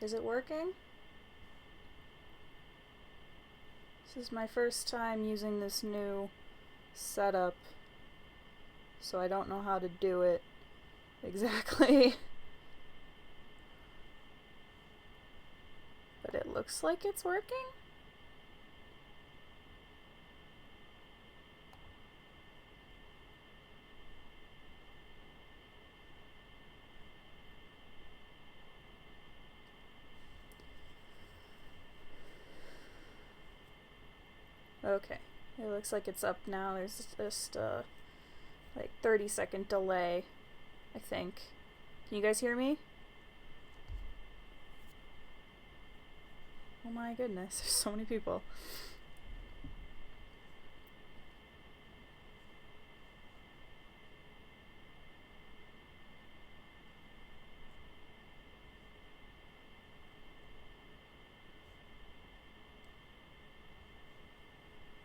is it working? This is my first time using this new setup, so I don't know how to do it exactly. But it looks like it's working. Okay, it looks like it's up now. There's just like 30-second delay, I think. Can you guys hear me? Oh my goodness, there's so many people.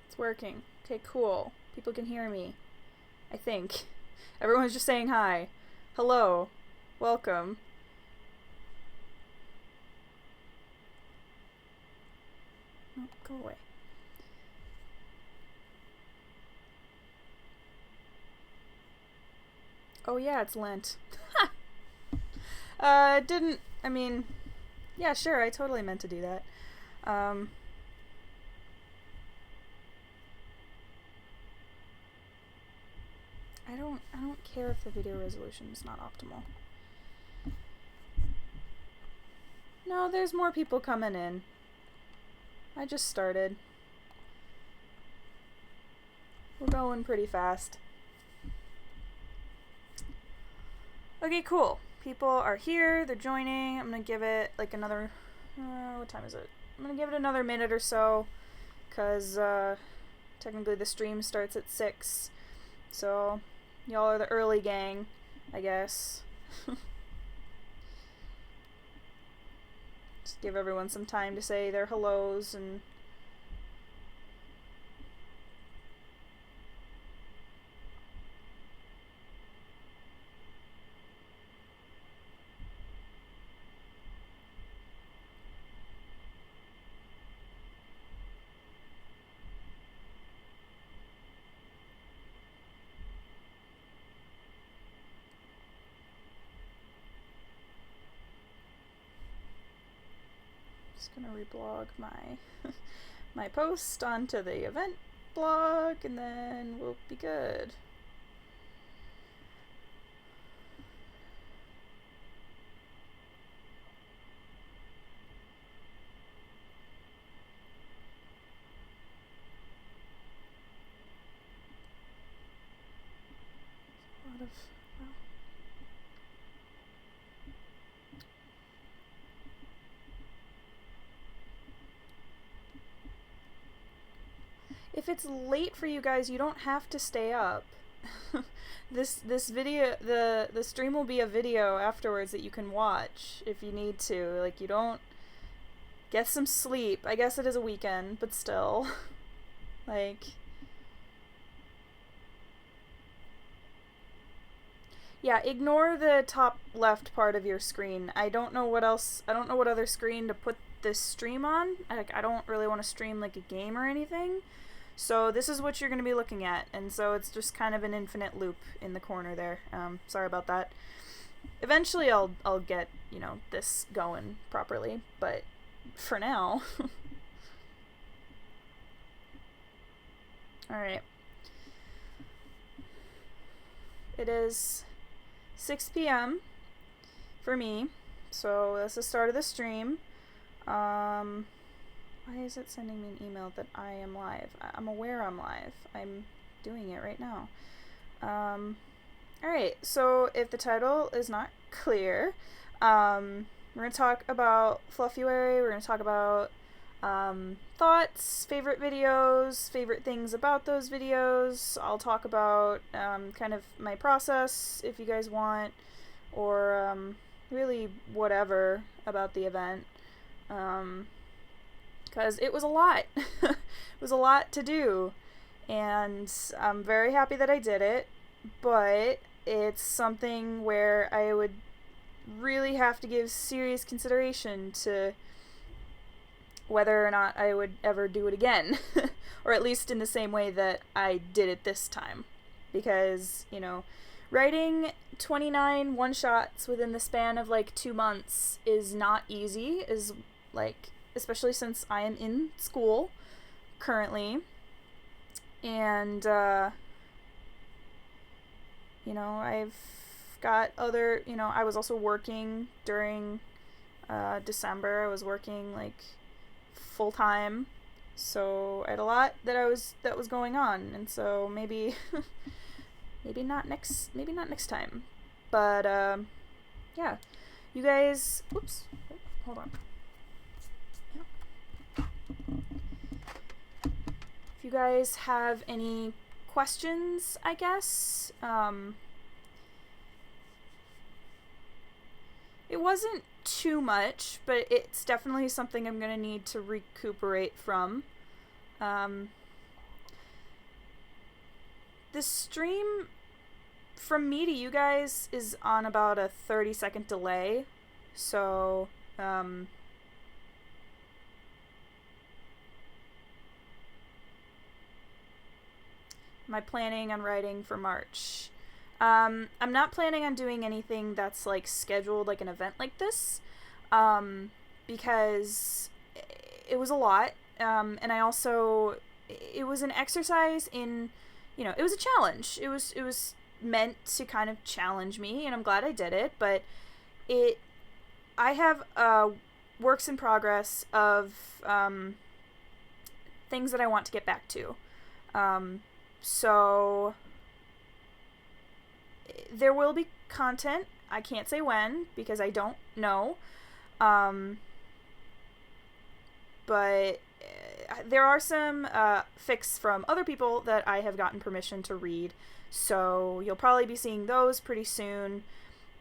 It's working. Okay, cool. People can hear me. I think. Everyone's just saying hi. Hello. Welcome. Oh, go away. Oh yeah, it's Lent. Didn't, I mean, yeah, sure, I totally meant to do that. I don't care if the video resolution is not optimal. No, there's more people coming in. I just started. We're going pretty fast. Okay, cool. People are here, they're joining. I'm gonna give it like another, what time is it? I'm gonna give it another minute or so, because technically the stream starts at 6. So, y'all are the early gang, I guess. Just give everyone some time to say their hellos and... Just gonna reblog my post onto the event blog, and then we'll be good. A lot of, well, if it's late for you guys, you don't have to stay up. This video, the stream will be a video afterwards that you can watch if you need to. Like, you don't get some sleep. I guess it is a weekend, but still. Like, yeah, ignore the top left part of your screen. I don't know what else, I don't know what other screen to put this stream on. Like, I don't really want to stream like a game or anything. So this is what you're going to be looking at, and so it's just kind of an infinite loop in the corner there. Sorry about that. Eventually I'll get, you know, this going properly, but for now. Alright. It is 6 p.m. for me, so that's the start of the stream. Why is it sending me an email that I am live? I'm aware I'm live. I'm doing it right now. Alright, so if the title is not clear, we're going to talk about Fluffuary, we're going to talk about thoughts, favorite videos, favorite things about those videos. I'll talk about kind of my process if you guys want, or really whatever about the event. Because it was a lot. It was a lot to do, and I'm very happy that I did it, but it's something where I would really have to give serious consideration to whether or not I would ever do it again. Or at least in the same way that I did it this time. Because, you know, writing 29 one-shots within the span of like 2 months is not easy, is like, especially since I am in school currently. And, you know, I've got other, you know, I was also working during December. I was working like full-time, so I had a lot that was going on, and so maybe maybe not next time. But yeah, you guys, oops, hold on. If you guys have any questions, I guess, it wasn't too much, but it's definitely something I'm gonna need to recuperate from. The stream from me to you guys is on about a 30-second delay, so am I planning on writing for March? I'm not planning on doing anything that's like scheduled, like an event like this, because it was a lot, and I also, it was an exercise in, you know, it was a challenge. It was meant to kind of challenge me, and I'm glad I did it, but I have works in progress of things that I want to get back to. So there will be content. I can't say when because I don't know. But there are some fics from other people that I have gotten permission to read. So you'll probably be seeing those pretty soon.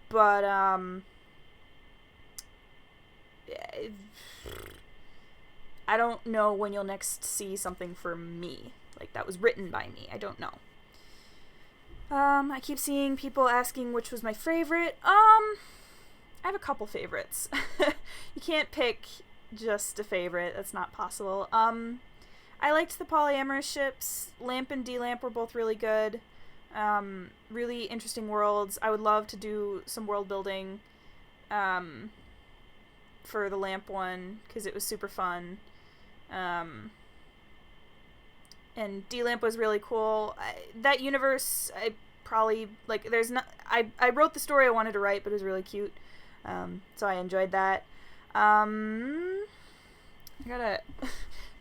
But I don't know when you'll next see something from me. Like, that was written by me. I don't know. I keep seeing people asking which was my favorite. I have a couple favorites. You can't pick just a favorite. That's not possible. I liked the polyamorous ships. Lamp and D-Lamp were both really good. Really interesting worlds. I would love to do some world building for the Lamp one, because it was super fun. And D-Lamp was really cool. That universe, I probably, like, there's not, I wrote the story I wanted to write, but it was really cute. So I enjoyed that. I gotta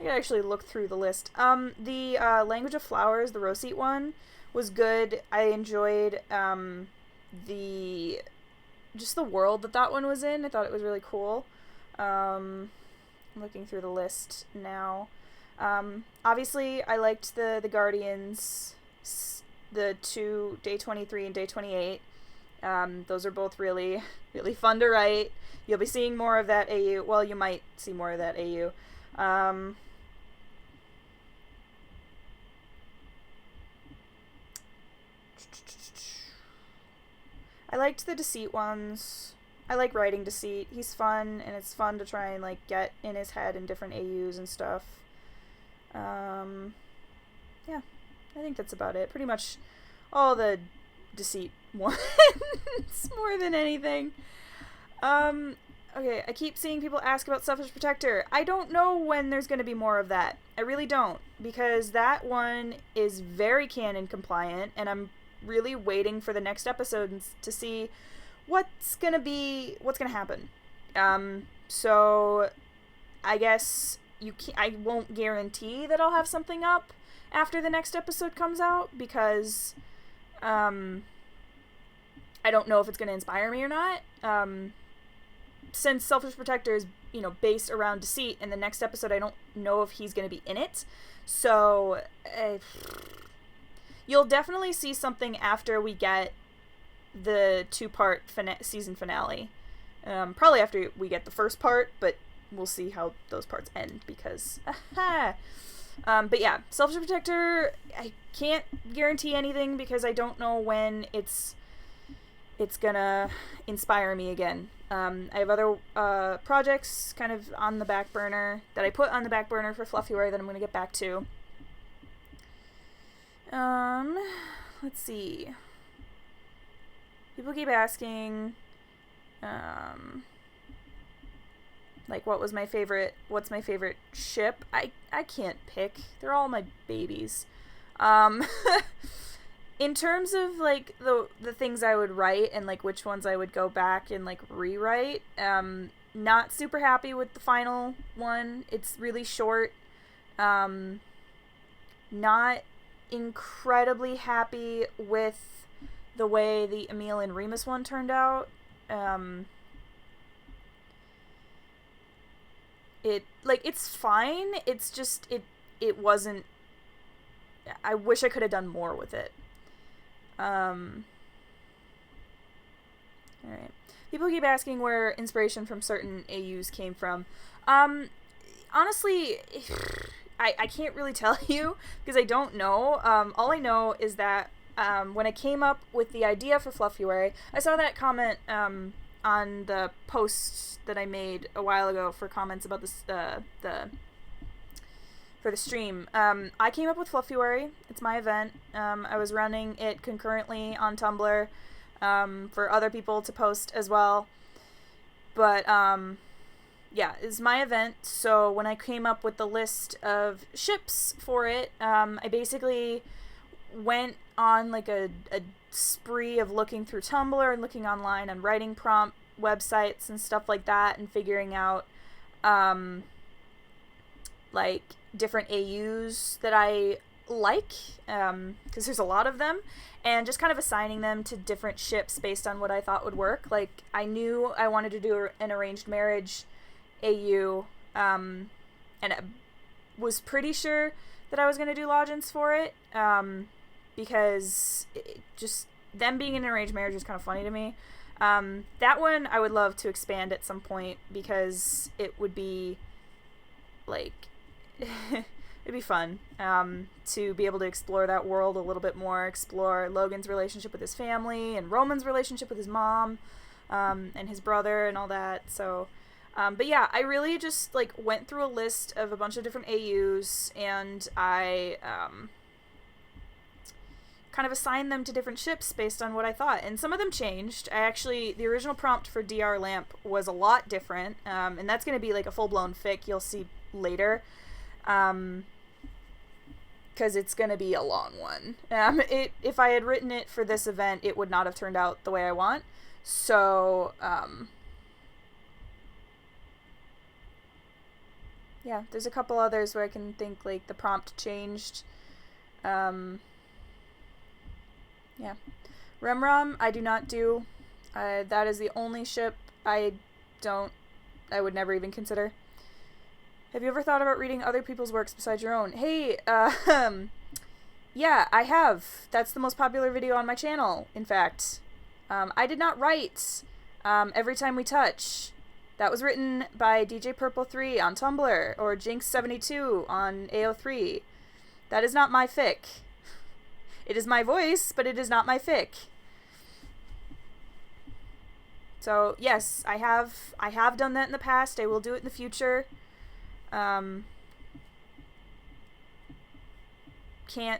actually look through the list. The Language of Flowers, the Roseate one, was good. I enjoyed, just the world that one was in. I thought it was really cool. I'm looking through the list now. Obviously, I liked the Guardians, the two, Day 23 and Day 28. Those are both really, really fun to write. You'll be seeing more of that AU. Well, you might see more of that AU. I liked the Deceit ones. I like writing Deceit. He's fun, and it's fun to try and, like, get in his head in different AUs and stuff. Yeah, I think that's about it. Pretty much all the Deceit ones, more than anything. Okay, I keep seeing people ask about Selfish Protector. I don't know when there's going to be more of that. I really don't, because that one is very canon compliant, and I'm really waiting for the next episode to see what's going to happen. So I guess I won't guarantee that I'll have something up after the next episode comes out, because I don't know if it's going to inspire me or not. Since Selfish Protector is, you know, based around Deceit, and the next episode I don't know if he's going to be in it. So you'll definitely see something after we get the 2-part season finale. Probably after we get the first part, but we'll see how those parts end, because but yeah, Selfish Protector, I can't guarantee anything because I don't know when it's it's gonna inspire me again. I have other projects kind of on the back burner that I put on the back burner for Fluffuary that I'm gonna get back to. Let's see. People keep asking, like, what's my favorite ship? I can't pick. They're all my babies. In terms of, like, the things I would write and, like, which ones I would go back and, like, rewrite, not super happy with the final one. It's really short. Not incredibly happy with the way the Emil and Remus one turned out. It's fine. It's just, it wasn't, I wish I could have done more with it. Alright. People keep asking where inspiration from certain AUs came from. Honestly, I can't really tell you because I don't know. All I know is that when I came up with the idea for Fluffuary, I saw that comment on the post that I made a while ago for comments about this for the stream. I came up with Fluffuary. It's my event. I was running it concurrently on Tumblr for other people to post as well. But yeah, it's my event. So when I came up with the list of ships for it, I basically went on like a spree of looking through Tumblr and looking online on writing prompt websites and stuff like that and figuring out like different AUs that I like, because there's a lot of them, and just kind of assigning them to different ships based on what I thought would work. Like, I knew I wanted to do an arranged marriage AU, and I was pretty sure that I was going to do Logins for it, because just them being in an arranged marriage is kind of funny to me. That one I would love to expand at some point because it would be like it'd be fun to be able to explore that world a little bit more, explore Logan's relationship with his family and Roman's relationship with his mom and his brother and all that. So but yeah, I really just like went through a list of a bunch of different AUs and I kind of assigned them to different ships based on what I thought, and some of them changed. The original prompt for DR Lamp was a lot different, and that's going to be like a full-blown fic you'll see later, because it's going to be a long one. If I had written it for this event, it would not have turned out the way I want, so yeah, there's a couple others where I can think like the prompt changed. Yeah. Remram, I do not do. That is the only ship I would never even consider. Have you ever thought about reading other people's works besides your own? Hey, yeah, I have. That's the most popular video on my channel, in fact. I did not write Every Time We Touch. That was written by DJ Purple3 on Tumblr, or Jinx72 on AO3. That is not my fic. It is my voice, but it is not my fic. So, yes, I have done that in the past. I will do it in the future. Can't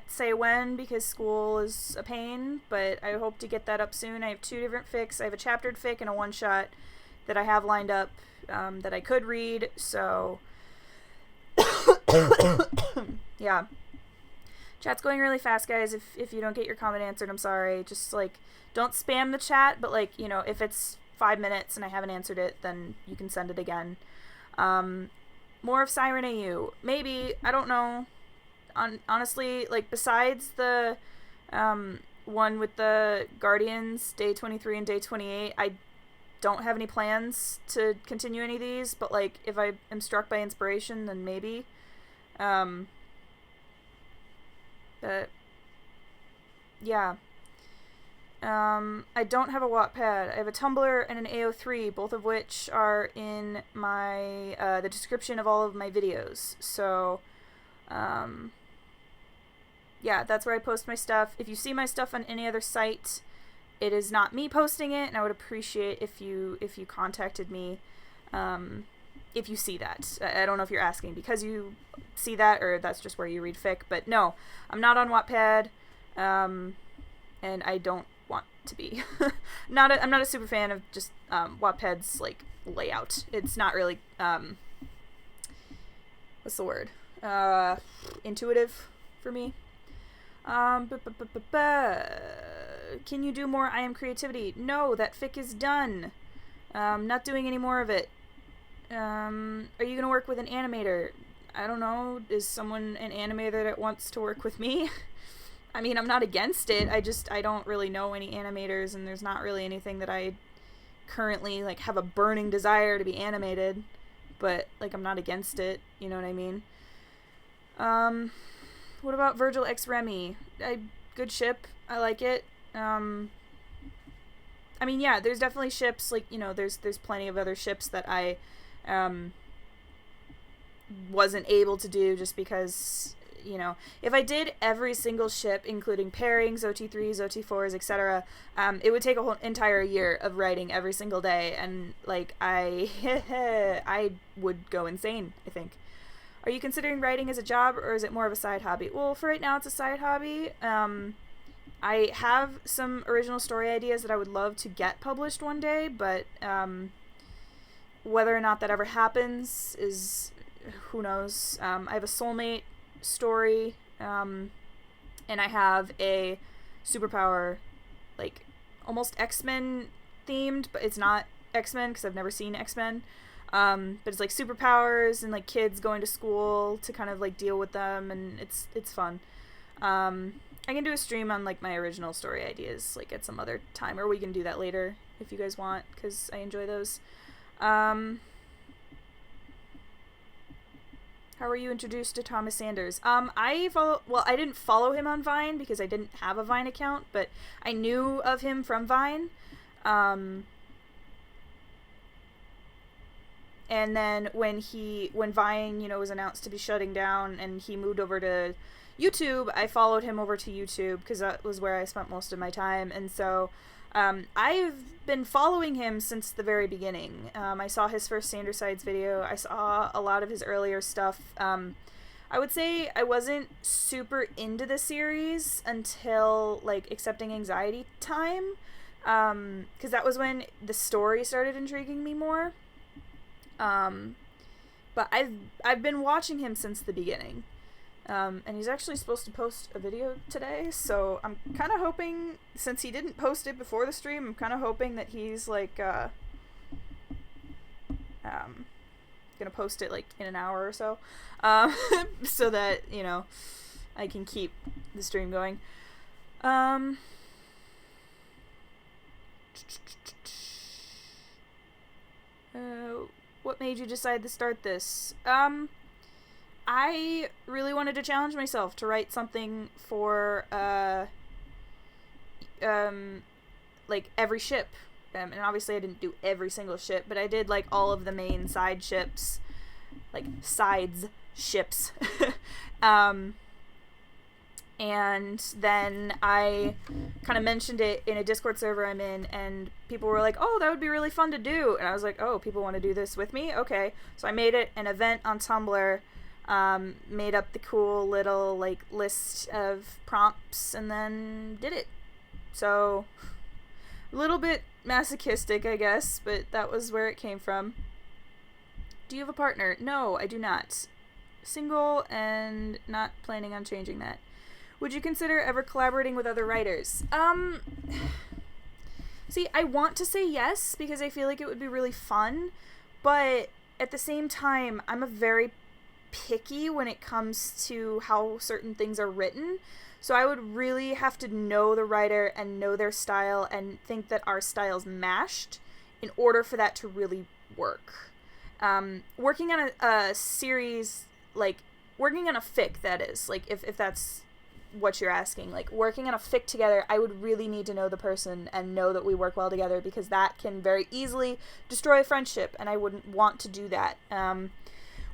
say when because school is a pain, but I hope to get that up soon. I have 2 different fics. I have a chaptered fic and a one-shot that I have lined up that I could read, so yeah. Chat's going really fast, guys. If you don't get your comment answered, I'm sorry. Just, like, don't spam the chat, but, like, you know, if it's 5 minutes and I haven't answered it, then you can send it again. More of Siren AU. Maybe. I don't know. Honestly, like, besides the one with the Guardians, day 23 and day 28, I don't have any plans to continue any of these, but, like, if I am struck by inspiration, then maybe. But, yeah. I don't have a Wattpad. I have a Tumblr and an AO3, both of which are in my, the description of all of my videos. So, yeah, that's where I post my stuff. If you see my stuff on any other site, it is not me posting it, and I would appreciate if you contacted me if you see that. I don't know if you're asking because you see that or that's just where you read fic, but no, I'm not on Wattpad, and I don't want to be. I'm not a super fan of just Wattpad's like layout. It's not really what's the word? Intuitive for me. Can you do more I Am Creativity? No, that fic is done. Not doing any more of it. Are you gonna work with an animator? I don't know. Is someone an animator that wants to work with me? I mean, I'm not against it. I don't really know any animators, and there's not really anything that I currently like have a burning desire to be animated. But like, I'm not against it. You know what I mean? What about Virgil X Remy? Good ship. I like it. I mean, yeah, there's definitely ships, like, you know, there's plenty of other ships that I, wasn't able to do just because, you know, if I did every single ship, including pairings, OT3s, OT4s, etc., it would take a whole entire year of writing every single day, and, like, I would go insane, I think. Are you considering writing as a job, or is it more of a side hobby? Well, for right now, it's a side hobby. I have some original story ideas that I would love to get published one day, but whether or not that ever happens is, who knows. I have a soulmate story, and I have a superpower, like, almost X-Men themed, but it's not X-Men, because I've never seen X-Men. But it's like superpowers and like kids going to school to kind of like deal with them, and it's fun. I can do a stream on like my original story ideas like at some other time, or we can do that later if you guys want, because I enjoy those. How were you introduced to Thomas Sanders? I didn't follow him on Vine because I didn't have a Vine account, but I knew of him from Vine. And then when Vine, you know, was announced to be shutting down and he moved over to YouTube, I followed him over to YouTube because that was where I spent most of my time. And so I've been following him since the very beginning. I saw his first Sandersides video. I saw a lot of his earlier stuff. I would say I wasn't super into the series until like Accepting Anxiety time, because that was when the story started intriguing me more. But I've been watching him since the beginning. And he's actually supposed to post a video today, so I'm kind of hoping, since he didn't post it before the stream, I'm kind of hoping that he's like gonna post it like in an hour or so, so that, you know, I can keep the stream going. What made you decide to start this? I really wanted to challenge myself to write something for, like, every ship. And obviously I didn't do every single ship, but I did, like, all of the main side ships. Like, sides ships. And then I kind of mentioned it in a Discord server I'm in, and people were like, oh, that would be really fun to do. And I was like, oh, people want to do this with me? Okay. So I made it an event on Tumblr, made up the cool little, like, list of prompts, and then did it. So, a little bit masochistic, I guess, but that was where it came from. Do you have a partner? No, I do not. Single and not planning on changing that. Would you consider ever collaborating with other writers? See, I want to say yes, because I feel like it would be really fun, but at the same time, I'm a very picky when it comes to how certain things are written, so I would really have to know the writer and know their style and think that our styles matched in order for that to really work. Working on a series, like, working on a fic, that is, like, if that's what you're asking, like, working on a fic together, I would really need to know the person and know that we work well together, because that can very easily destroy a friendship, and I wouldn't want to do that.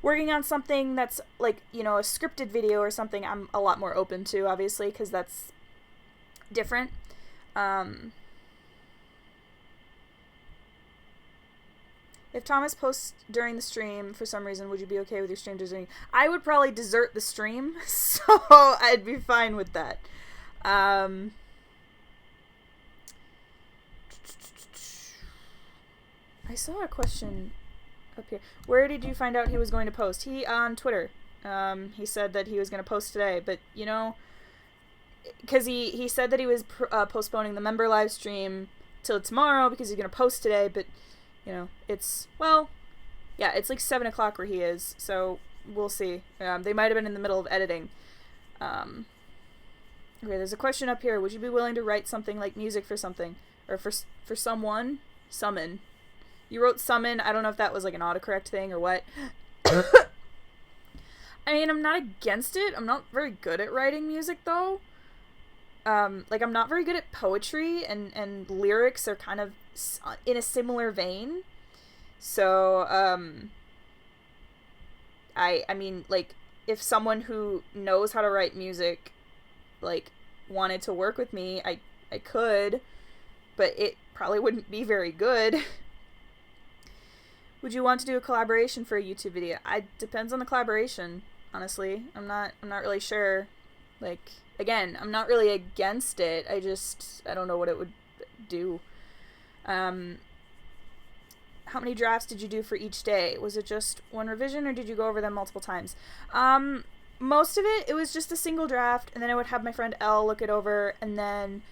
Working on something that's, like, you know, a scripted video or something, I'm a lot more open to, obviously, because that's different. If Thomas posts during the stream for some reason, would you be okay with your stream deserting? I would probably desert the stream, so I'd be fine with that. I saw a question up here. Where did you find out he was going to post? He on Twitter. He said that he was going to post today, but you know, because he said that he was postponing the member live stream till tomorrow because he's going to post today, but you know, it's, well, yeah, it's like 7 o'clock where he is, so we'll see. They might have been in the middle of editing. Okay, there's a question up here. Would you be willing to write something like music for something? Or for someone? Summon. You wrote summon. I don't know if that was like an autocorrect thing or what. I mean, I'm not against it. I'm not very good at writing music, though. Like, I'm not very good at poetry, and lyrics are kind of in a similar vein. So, I mean, like, if someone who knows how to write music, like, wanted to work with me, I could, but it probably wouldn't be very good. Would you want to do a collaboration for a YouTube video? Depends on the collaboration, honestly. I'm not really sure. Like, again, I'm not really against it. I don't know what it would do. How many drafts did you do for each day? Was it just one revision, or did you go over them multiple times? Most of it was just a single draft, and then I would have my friend Elle look it over, and then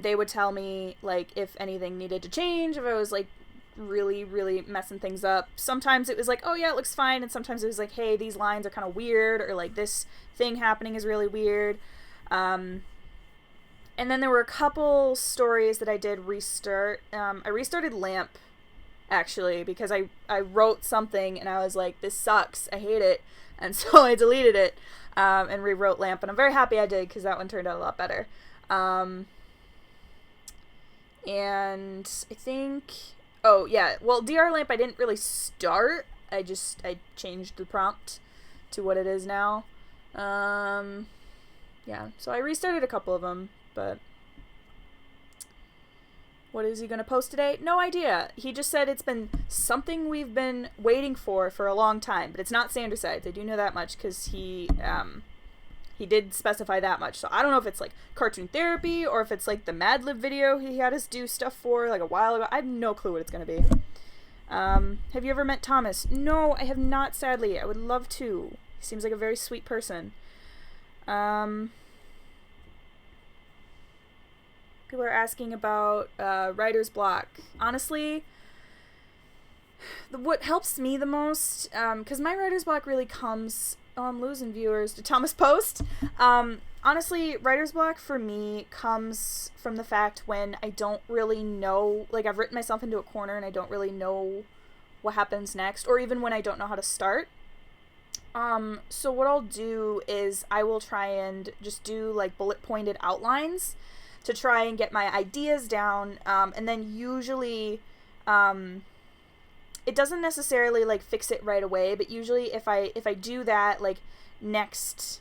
they would tell me, like, if anything needed to change, if I was, like, really, really messing things up. Sometimes it was like, oh yeah, it looks fine, and sometimes it was like, hey, these lines are kind of weird, or like, this thing happening is really weird. And then there were a couple stories that I did restart. I restarted Lamp, actually, because I wrote something, and I was like, this sucks, I hate it, and so I deleted it, and rewrote Lamp, and I'm very happy I did, because that one turned out a lot better. And I think, oh yeah, well, DR Lamp I didn't really start, I changed the prompt to what it is now. Yeah, so I restarted a couple of them, but what is he gonna post today? No idea. He just said it's been something we've been waiting for a long time, but it's not Sandersides. I do know that much, because he did specify that much. So I don't know if it's like Cartoon Therapy, or if it's like the Mad Lib video he had us do stuff for like a while ago. I have no clue what it's gonna be. Have you ever met Thomas? No, I have not, sadly. I would love to. He seems like a very sweet person. People are asking about writer's block. Honestly, what helps me the most, because my writer's block really comes... Oh, I'm losing viewers to Thomas Post. Honestly, writer's block for me comes from the fact when I don't really know, like, I've written myself into a corner and I don't really know what happens next, or even when I don't know how to start. So what I'll do is I will try and just do, like, bullet pointed outlines to try and get my ideas down, and then usually, it doesn't necessarily, like, fix it right away, but usually if I do that, like, next,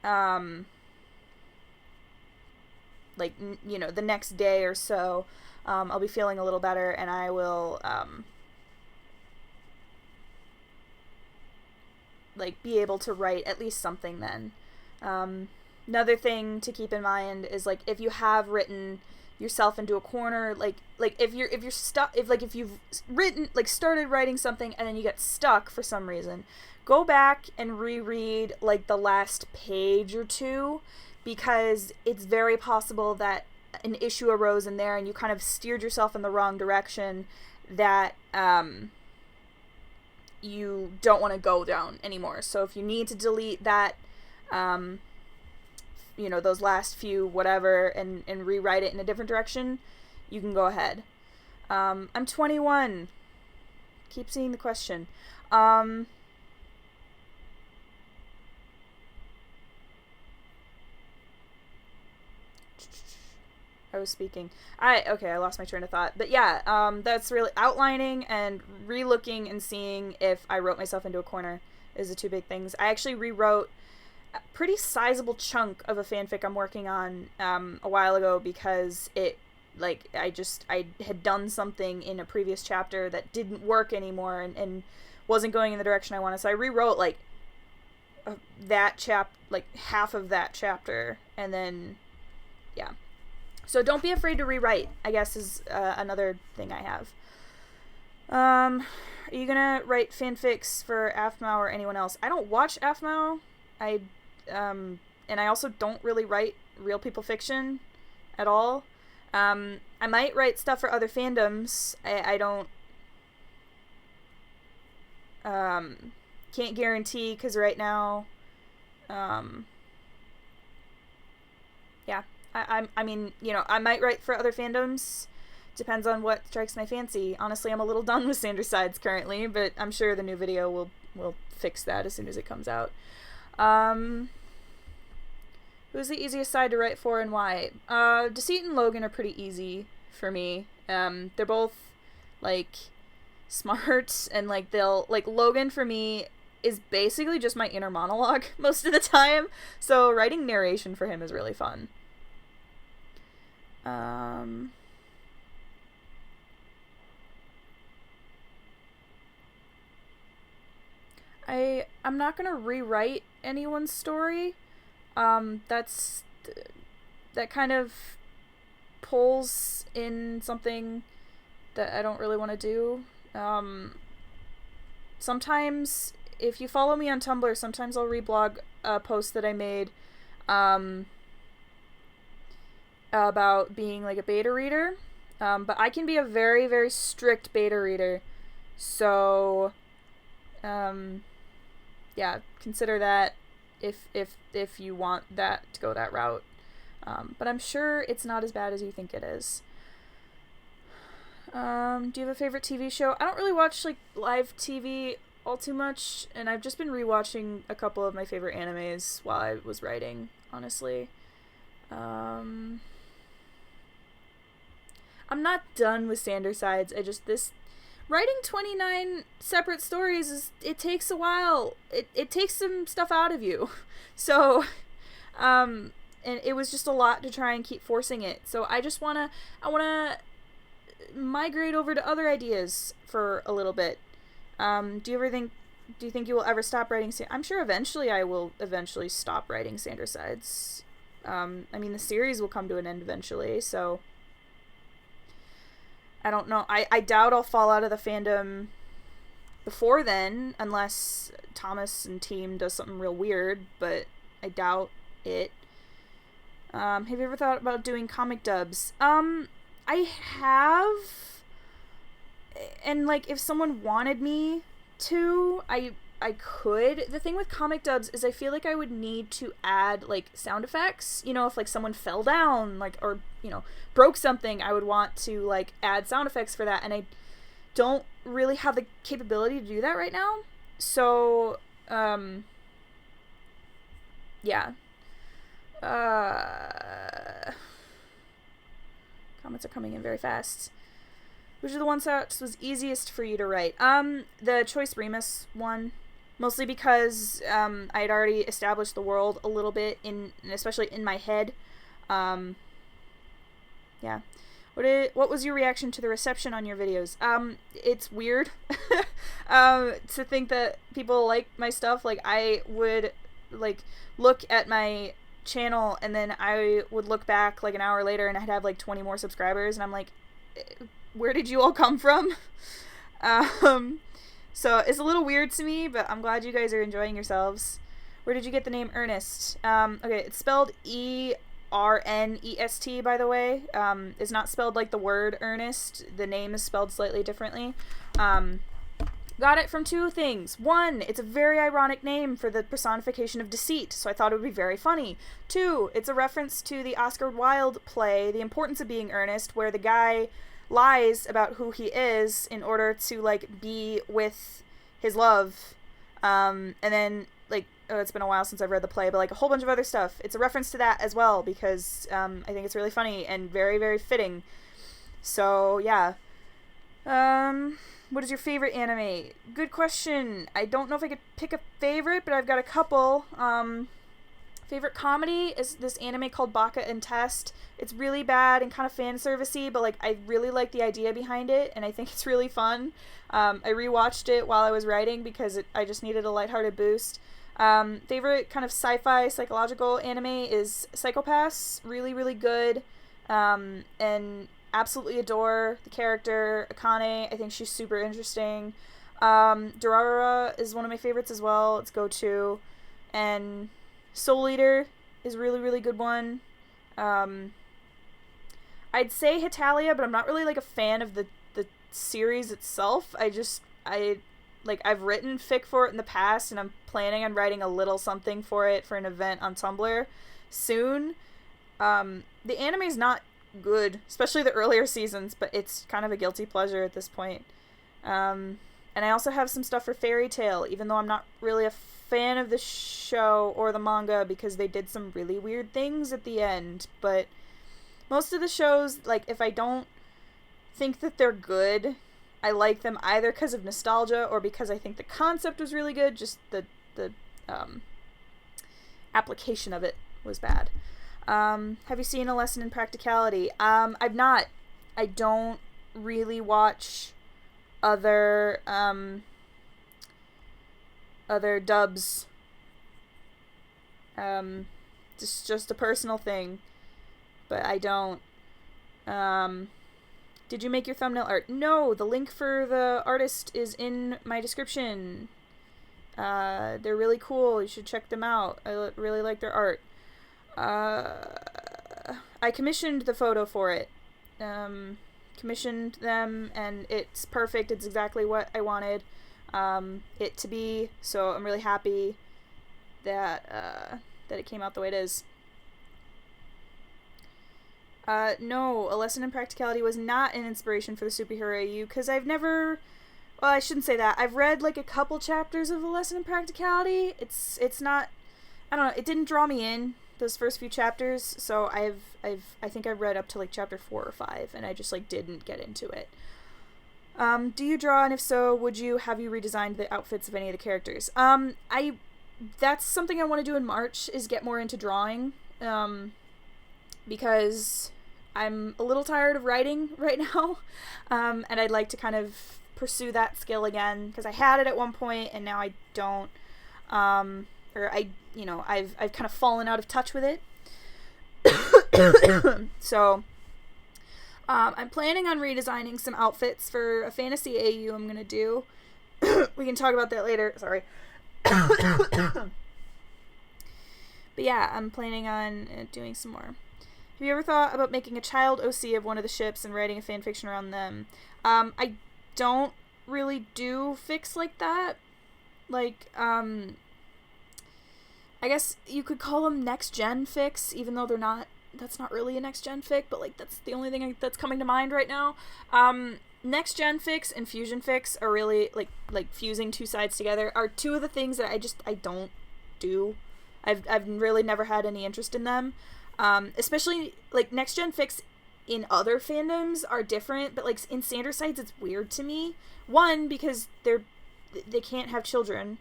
like, you know, the next day or so, I'll be feeling a little better, and I will, like, be able to write at least something then. Another thing to keep in mind is, like, if you have written yourself into a corner, like if you're stuck, if you've written, like, started writing something and then you get stuck for some reason, go back and reread, like, the last page or two, because it's very possible that an issue arose in there and you kind of steered yourself in the wrong direction that you don't want to go down anymore. So if you need to delete that, you know, those last few whatever, and rewrite it in a different direction, you can go ahead. I'm 21. Keep seeing the question. I was speaking. Okay, I lost my train of thought. But yeah, that's really outlining and re-looking and seeing if I wrote myself into a corner is the two big things. I actually rewrote a pretty sizable chunk of a fanfic I'm working on a while ago, because it like, I had done something in a previous chapter that didn't work anymore and wasn't going in the direction I wanted. So I rewrote, like, half of that chapter, and then, yeah. So don't be afraid to rewrite, I guess, is another thing I have. Are you gonna write fanfics for AFMAO or anyone else? I don't watch AFMAO. And I also don't really write real people fiction at all. I might write stuff for other fandoms. I don't, can't guarantee, because right now, yeah, I mean, you know, I might write for other fandoms. Depends on what strikes my fancy. Honestly, I'm a little done with Sandersides currently, but I'm sure the new video will fix that as soon as it comes out. Who's the easiest side to write for and why? Deceit and Logan are pretty easy for me. They're both, like, smart, and, like, Logan for me is basically just my inner monologue most of the time, so writing narration for him is really fun. I'm not gonna rewrite anyone's story. That kind of pulls in something that I don't really want to do. Sometimes, if you follow me on Tumblr, sometimes I'll reblog a post that I made, about being, like, a beta reader. But I can be a very, very strict beta reader. So, yeah, consider that if you want that to go that route. But I'm sure it's not as bad as you think it is. Do you have a favorite TV show? I don't really watch, like, live TV all too much, and I've just been rewatching a couple of my favorite animes while I was writing, honestly. I'm not done with Sandersides. Writing 29 separate stories it takes a while. It takes some stuff out of you. So, and it was just a lot to try and keep forcing it. So I wanna migrate over to other ideas for a little bit. Do you think you will ever stop writing? I'm sure eventually I will stop writing Sandersides. I mean, the series will come to an end eventually, so I don't know. I doubt I'll fall out of the fandom before then, unless Thomas and team does something real weird, but I doubt it. Have you ever thought about doing comic dubs? I have, and, like, if someone wanted me to, I could. The thing with comic dubs is I feel like I would need to add, like, sound effects. You know, if, like, someone fell down, like, or, you know, broke something, I would want to, like, add sound effects for that, and I don't really have the capability to do that right now. So, yeah. Comments are coming in very fast. Which of the ones that was easiest for you to write? The Choice Remus one. Mostly because, I had already established the world a little bit, especially in my head. Yeah. What was your reaction to the reception on your videos? It's weird. To think that people like my stuff. Like, I would, like, look at my channel, and then I would look back, like, an hour later, and I'd have, like, 20 more subscribers, and I'm like, where did you all come from? So it's a little weird to me, but I'm glad you guys are enjoying yourselves. Where did you get the name Ernest? Okay, it's spelled E-R-N-E-S-T, by the way. It's not spelled like the word Ernest. The name is spelled slightly differently. Got it from two things. One, it's a very ironic name for the personification of deceit, so I thought it would be very funny. Two, it's a reference to the Oscar Wilde play, The Importance of Being Earnest, where the guy lies about who he is in order to, like, be with his love. And then, like, it's been a while since I've read the play, but, like, a whole bunch of other stuff. It's a reference to that as well, because I think it's really funny and very, very fitting. So, yeah. What is your favorite anime? Good question. I don't know if I could pick a favorite, but I've got a couple. Favorite comedy is this anime called Baka and Test. It's really bad and kind of fan servicey, but like I really like the idea behind it, and I think it's really fun. I rewatched it while I was writing because I just needed a lighthearted boost. Favorite kind of sci-fi psychological anime is Psycho-Pass. Really, really good. And absolutely adore the character Akane. I think she's super interesting. Durarara is one of my favorites as well. It's go-to. And Soul Eater is a really, really good one. I'd say Hitalia, but I'm not really like a fan of the series itself. I've written fic for it in the past, and I'm planning on writing a little something for it for an event on Tumblr soon. The anime's not good, especially the earlier seasons, but it's kind of a guilty pleasure at this point. And I also have some stuff for Fairy Tail, even though I'm not really a fan of the show or the manga because they did some really weird things at the end. But most of the shows, like, if I don't think that they're good, I like them either because of nostalgia or because I think the concept was really good, just the application of it was bad. Have you seen A Lesson in Practicality? I've not. I don't really watch other dubs. Just a personal thing. But I don't. Did you make your thumbnail art? No, the link for the artist is in my description. They're really cool. You should check them out. I really like their art. I commissioned the photo for it. Commissioned them, and it's perfect. It's exactly what I wanted it to be. So I'm really happy that it came out the way it is. No, A Lesson in Practicality was not an inspiration for the superhero AU, because I've never... Well, I shouldn't say that. I've read, like, a couple chapters of A Lesson in Practicality. It's not... I don't know, it didn't draw me in, those first few chapters, so I think I've read up to, like, chapter 4 or 5, and I just, like, didn't get into it. Do you draw, and if so, have you redesigned the outfits of any of the characters? That's something I want to do in March, is get more into drawing, because I'm a little tired of writing right now, and I'd like to kind of pursue that skill again, because I had it at one point, and now I don't, I've kind of fallen out of touch with it. So, I'm planning on redesigning some outfits for a fantasy AU I'm gonna do. We can talk about that later, sorry. But yeah, I'm planning on doing some more. Have you ever thought about making a child OC of one of the ships and writing a fanfiction around them? I don't really do fics like that. Like, I guess you could call them next-gen fics, even though they're not, that's not really a next-gen fic, but, like, that's the only thing that's coming to mind right now. Next-gen fics and fusion fics are really, like fusing two sides together, are two of the things that I don't do. I've really never had any interest in them. Especially, like, next-gen fics in other fandoms are different, but, like, in standard sites, it's weird to me. One, because they can't have children.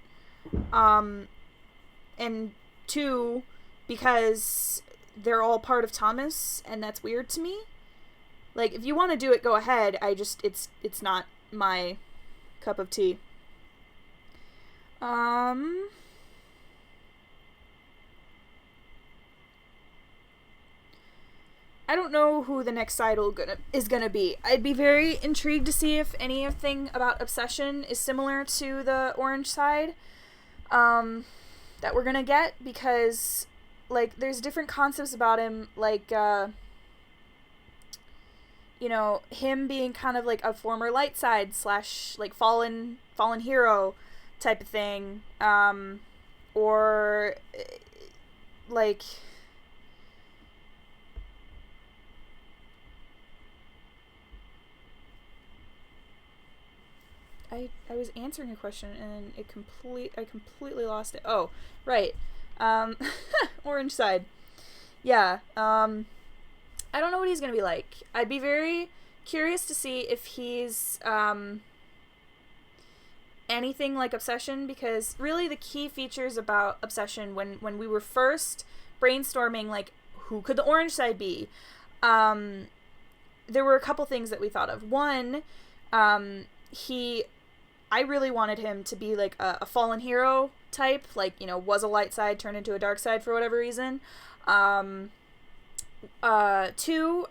And two, because they're all part of Thomas, and that's weird to me. Like, if you want to do it, go ahead. It's not my cup of tea. I don't know who the next side is gonna be. I'd be very intrigued to see if anything about Obsession is similar to the Orange side that we're gonna get, because, like, there's different concepts about him, like, him being kind of like a former light side / like fallen hero type of thing, or like, I was answering a question and I completely lost it. Oh, right. Orange side. Yeah. I don't know what he's gonna be like. I'd be very curious to see if he's anything like Obsession, because really the key features about Obsession, when we were first brainstorming, like, who could the orange side be? There were a couple things that we thought of. One, I really wanted him to be like a fallen hero type, like, you know, was a light side, turned into a dark side for whatever reason. Two,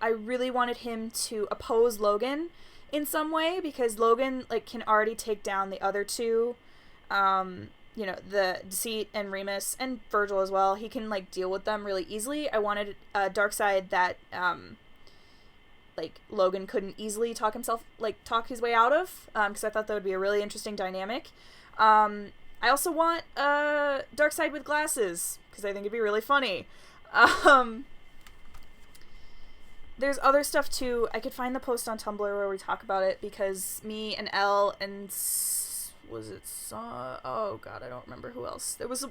I really wanted him to oppose Logan in some way, because Logan, like, can already take down the other two, you know, the Deceit and Remus and Virgil as well. He can, like, deal with them really easily. I wanted a dark side that, like, Logan couldn't easily talk his way out of, because I thought that would be a really interesting dynamic. I also want a dark side with glasses, because I think it'd be really funny. There's other stuff too. I could find the post on Tumblr where we talk about it, because me and Elle and oh god, I don't remember who else. There was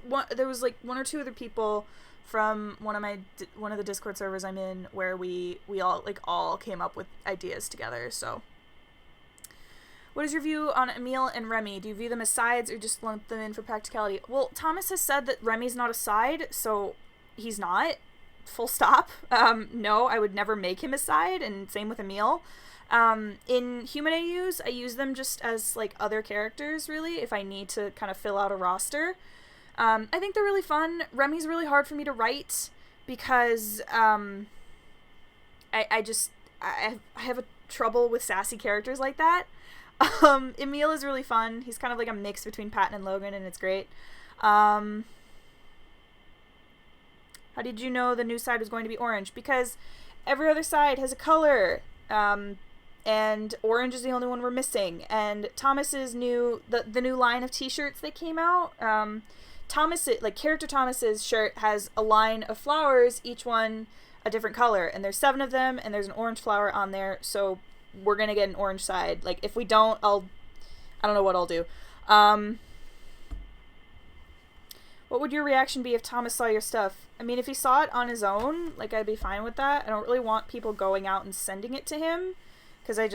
like one or two other people from one of the Discord servers I'm in, where we all came up with ideas together. So, what is your view on Emile and Remy? Do you view them as sides or just lump them in for practicality? Well, Thomas has said that Remy's not a side, so he's not. Full stop. No, I would never make him a side, and same with Emile. In human AUs, I use them just as, like, other characters, really, if I need to kind of fill out a roster. I think they're really fun. Remy's really hard for me to write, because, I have a trouble with sassy characters like that. Emile is really fun. He's kind of like a mix between Patton and Logan, and it's great. How did you know the new side was going to be orange? Because every other side has a color, and orange is the only one we're missing. And Thomas's the new line of t-shirts that came out, Character Thomas's shirt has a line of flowers, each one a different color, and there's 7 of them, and there's an orange flower on there, so we're gonna get an orange side. Like, if we don't, I don't know what I'll do. What would your reaction be if Thomas saw your stuff? I mean, if he saw it on his own, like, I'd be fine with that. I don't really want people going out and sending it to him, because I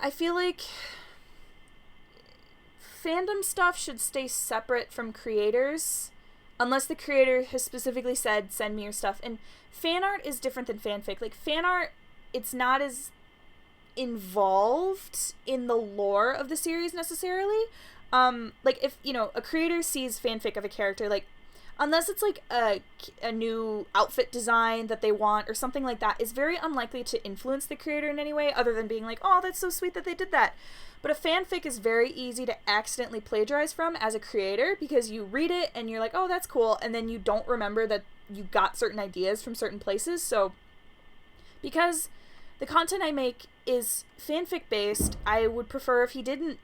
feel like fandom stuff should stay separate from creators, unless the creator has specifically said, send me your stuff. And fan art is different than fanfic. Like, fan art, it's not as involved in the lore of the series necessarily. Like, if, you know, a creator sees fanfic of a character, like, unless it's, like, a new outfit design that they want or something like that, is very unlikely to influence the creator in any way, other than being like, oh, that's so sweet that they did that. But a fanfic is very easy to accidentally plagiarize from as a creator, because you read it and you're like, oh, that's cool, and then you don't remember that you got certain ideas from certain places. So, because the content I make is fanfic based, I would prefer if he didn't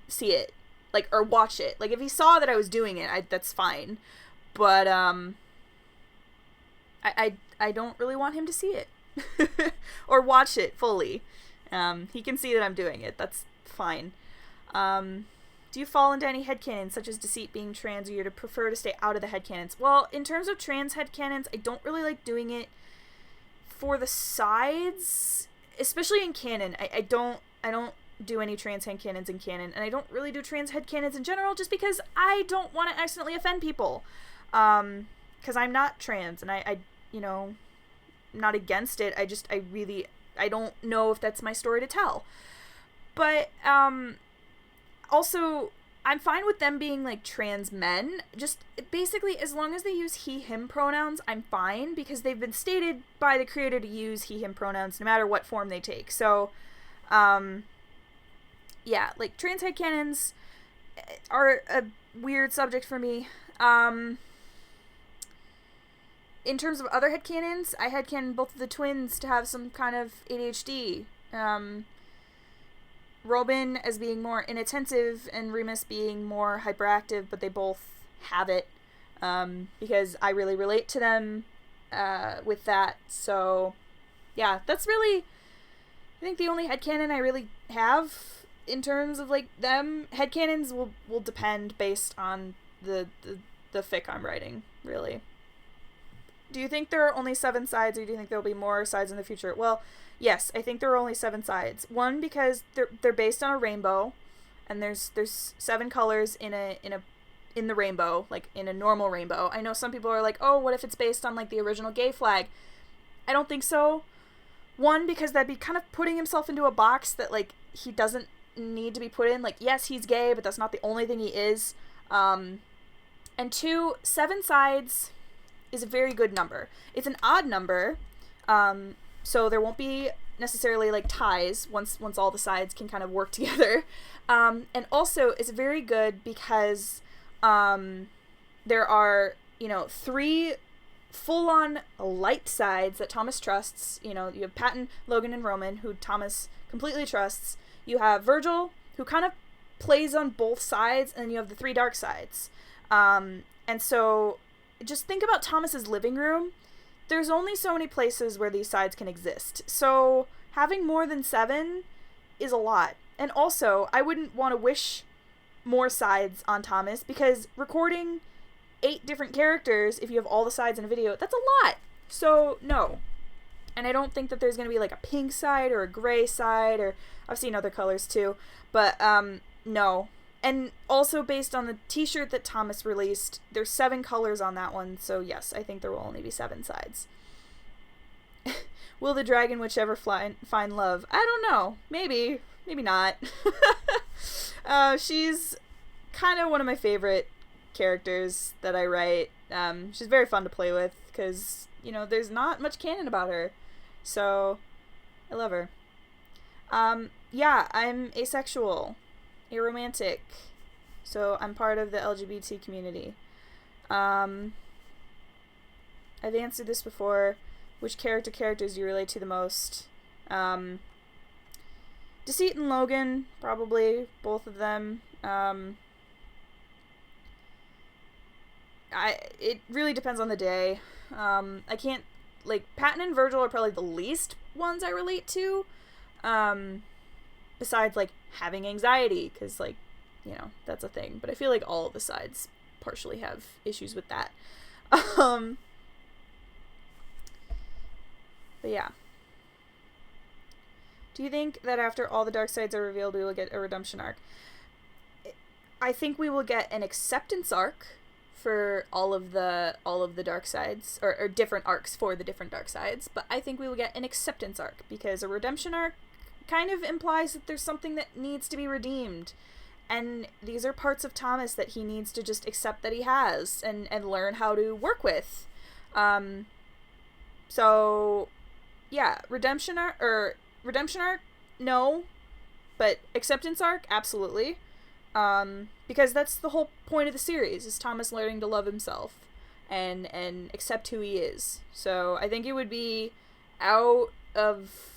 see it, like, or watch it. Like, if he saw that I was doing it, that's fine. But I don't really want him to see it or watch it fully. He can see that I'm doing it. That's fine. Do you fall into any headcanons, such as Deceit being trans, or you'd prefer to stay out of the headcanons? Well, in terms of trans headcanons, I don't really like doing it for the sides, especially in canon. I don't do any trans headcanons in canon, and I don't really do trans headcanons in general, just because I don't want to accidentally offend people. Because I'm not trans, and I you know, I'm not against it. I don't know if that's my story to tell. But, also, I'm fine with them being, like, trans men. Just, basically, as long as they use he, him pronouns, I'm fine, because they've been stated by the creator to use he, him pronouns, no matter what form they take. So, yeah, like, trans headcanons are a weird subject for me. In terms of other headcanons, I headcanon both of the twins to have some kind of ADHD. Robin as being more inattentive, and Remus being more hyperactive, but they both have it, because I really relate to them, with that. So, yeah, that's really, I think, the only headcanon I really have. In terms of, like, them, headcanons will depend based on the fic I'm writing, really. Do you think there are only 7 sides, or do you think there'll be more sides in the future? Well, yes, I think there are only 7 sides. One, because they're based on a rainbow. and there's 7 colors in the rainbow, like in a normal rainbow. I know some people are like, oh, what if it's based on like the original gay flag? I don't think so. One, because that'd be kind of putting himself into a box that like he doesn't need to be put in. Like, yes, he's gay, but that's not the only thing he is. And 2, 7 sides is a very good number. It's an odd number, so there won't be necessarily like ties once all the sides can kind of work together. And also it's very good because there are, 3 full-on light sides that Thomas trusts. You have Patton, Logan, and Roman, who Thomas completely trusts. You have Virgil, who kind of plays on both sides, and then you have the 3 dark sides. And so just think about Thomas's living room. There's only so many places where these sides can exist. So having more than 7 is a lot. And also, I wouldn't want to wish more sides on Thomas, because recording 8 different characters, if you have all the sides in a video, that's a lot. So, no. And I don't think that there's going to be like a pink side or a gray side, or I've seen other colors too. But, no. And also, based on the t-shirt that Thomas released, there's 7 colors on that one, so yes, I think there will only be 7 sides. Will the dragon whichever find love? I don't know. Maybe. Maybe not. She's kind of one of my favorite characters that I write. She's very fun to play with, because, there's not much canon about her. So, I love her. Yeah, I'm asexual. Aromantic, so I'm part of the LGBT community. I've answered this before. Which characters do you relate to the most? Deceit and Logan, probably both of them. It really depends on the day. I can't, like, Patton and Virgil are probably the least ones I relate to. Besides, like, having anxiety, because, like, that's a thing. But I feel like all of the sides partially have issues with that. But yeah. Do you think that after all the dark sides are revealed, we will get a redemption arc? I think we will get an acceptance arc for all of the dark sides, or different arcs for the different dark sides. But I think we will get an acceptance arc, because a redemption arc kind of implies that there's something that needs to be redeemed, and these are parts of Thomas that he needs to just accept that he has and learn how to work with. So yeah, redemption arc, no, but acceptance arc, absolutely. Because that's the whole point of the series, is Thomas learning to love himself and accept who he is. So I think it would be out of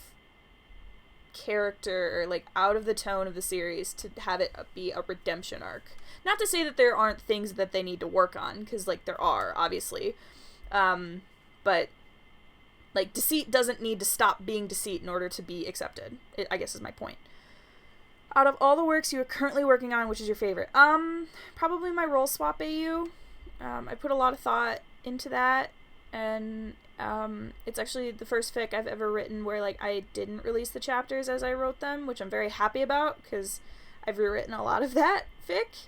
character, or like out of the tone of the series, to have it be a redemption arc. Not to say that there aren't things that they need to work on, because like there are, obviously. But like, Deceit doesn't need to stop being Deceit in order to be accepted, I guess is my point. Out of all the works you are currently working on, which is your favorite? Probably my role swap AU. I put a lot of thought into that, and it's actually the first fic I've ever written where, like, I didn't release the chapters as I wrote them, which I'm very happy about, because I've rewritten a lot of that fic.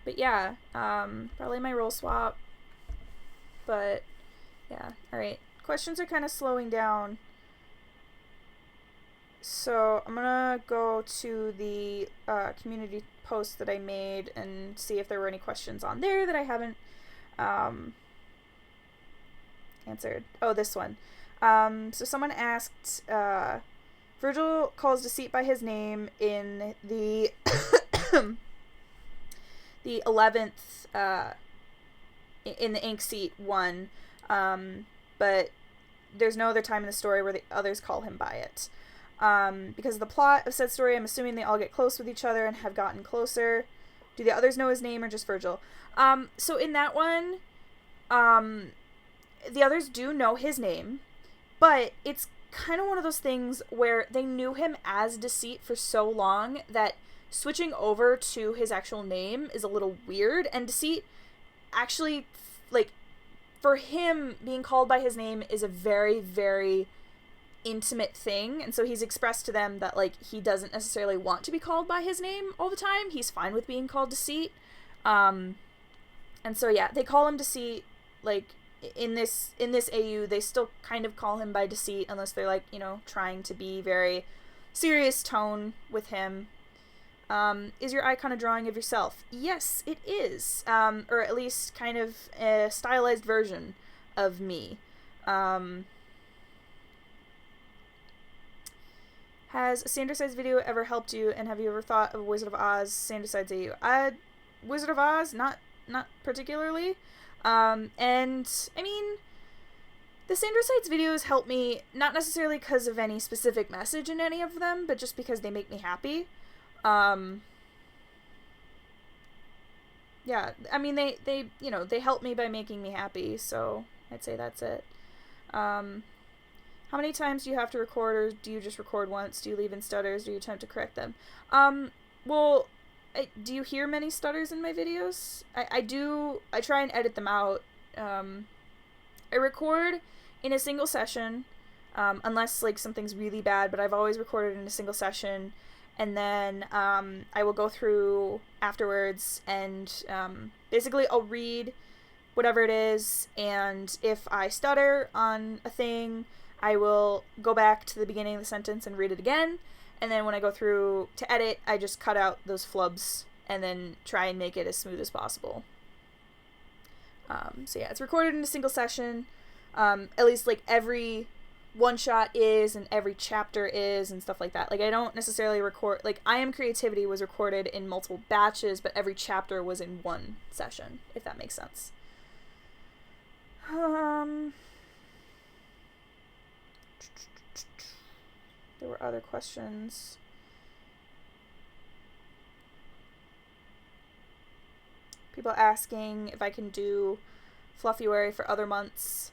But yeah, probably my role swap. But yeah, alright. Questions are kind of slowing down. So I'm gonna go to the community post that I made and see if there were any questions on there that I haven't answered. Oh, this one. So someone asked, Virgil calls Deceit by his name in the the 11th in the Ink Seat one, but there's no other time in the story where the others call him by it. Because of the plot of said story, I'm assuming they all get close with each other and have gotten closer. Do the others know his name, or just Virgil? So in that one, the others do know his name, but it's kind of one of those things where they knew him as Deceit for so long that switching over to his actual name is a little weird, and Deceit actually, like, for him, being called by his name is a very, very intimate thing, and so he's expressed to them that, like, he doesn't necessarily want to be called by his name all the time. He's fine with being called Deceit. And so, yeah, they call him Deceit. Like, in this AU, they still kind of call him by Deceit, unless they're, like, you know, trying to be very serious tone with him. Is your icon a drawing of yourself? Yes, it is. Or at least kind of a stylized version of me. Has a Sandersides video ever helped you, and have you ever thought of Wizard of Oz Sandersides AU? Wizard of Oz, not particularly. And, I mean, the Sandersides videos help me, not necessarily because of any specific message in any of them, but just because they make me happy. Yeah, I mean, they you know, they help me by making me happy, so I'd say that's it. How many times do you have to record, or do you just record once? Do you leave in stutters? Do you attempt to correct them? Well, do you hear many stutters in my videos? I do. I try and edit them out. I record in a single session, unless, like, something's really bad, but I've always recorded in a single session, and then I will go through afterwards, and basically I'll read whatever it is, and if I stutter on a thing, I will go back to the beginning of the sentence and read it again, and then when I go through to edit, I just cut out those flubs and then try and make it as smooth as possible. So yeah, it's recorded in a single session. At least, like, every one-shot is, and every chapter is, and stuff like that. Like, I don't necessarily record, like, I Am Creativity was recorded in multiple batches, but every chapter was in one session, if that makes sense. There were other questions. People asking if I can do Fluffuary for other months,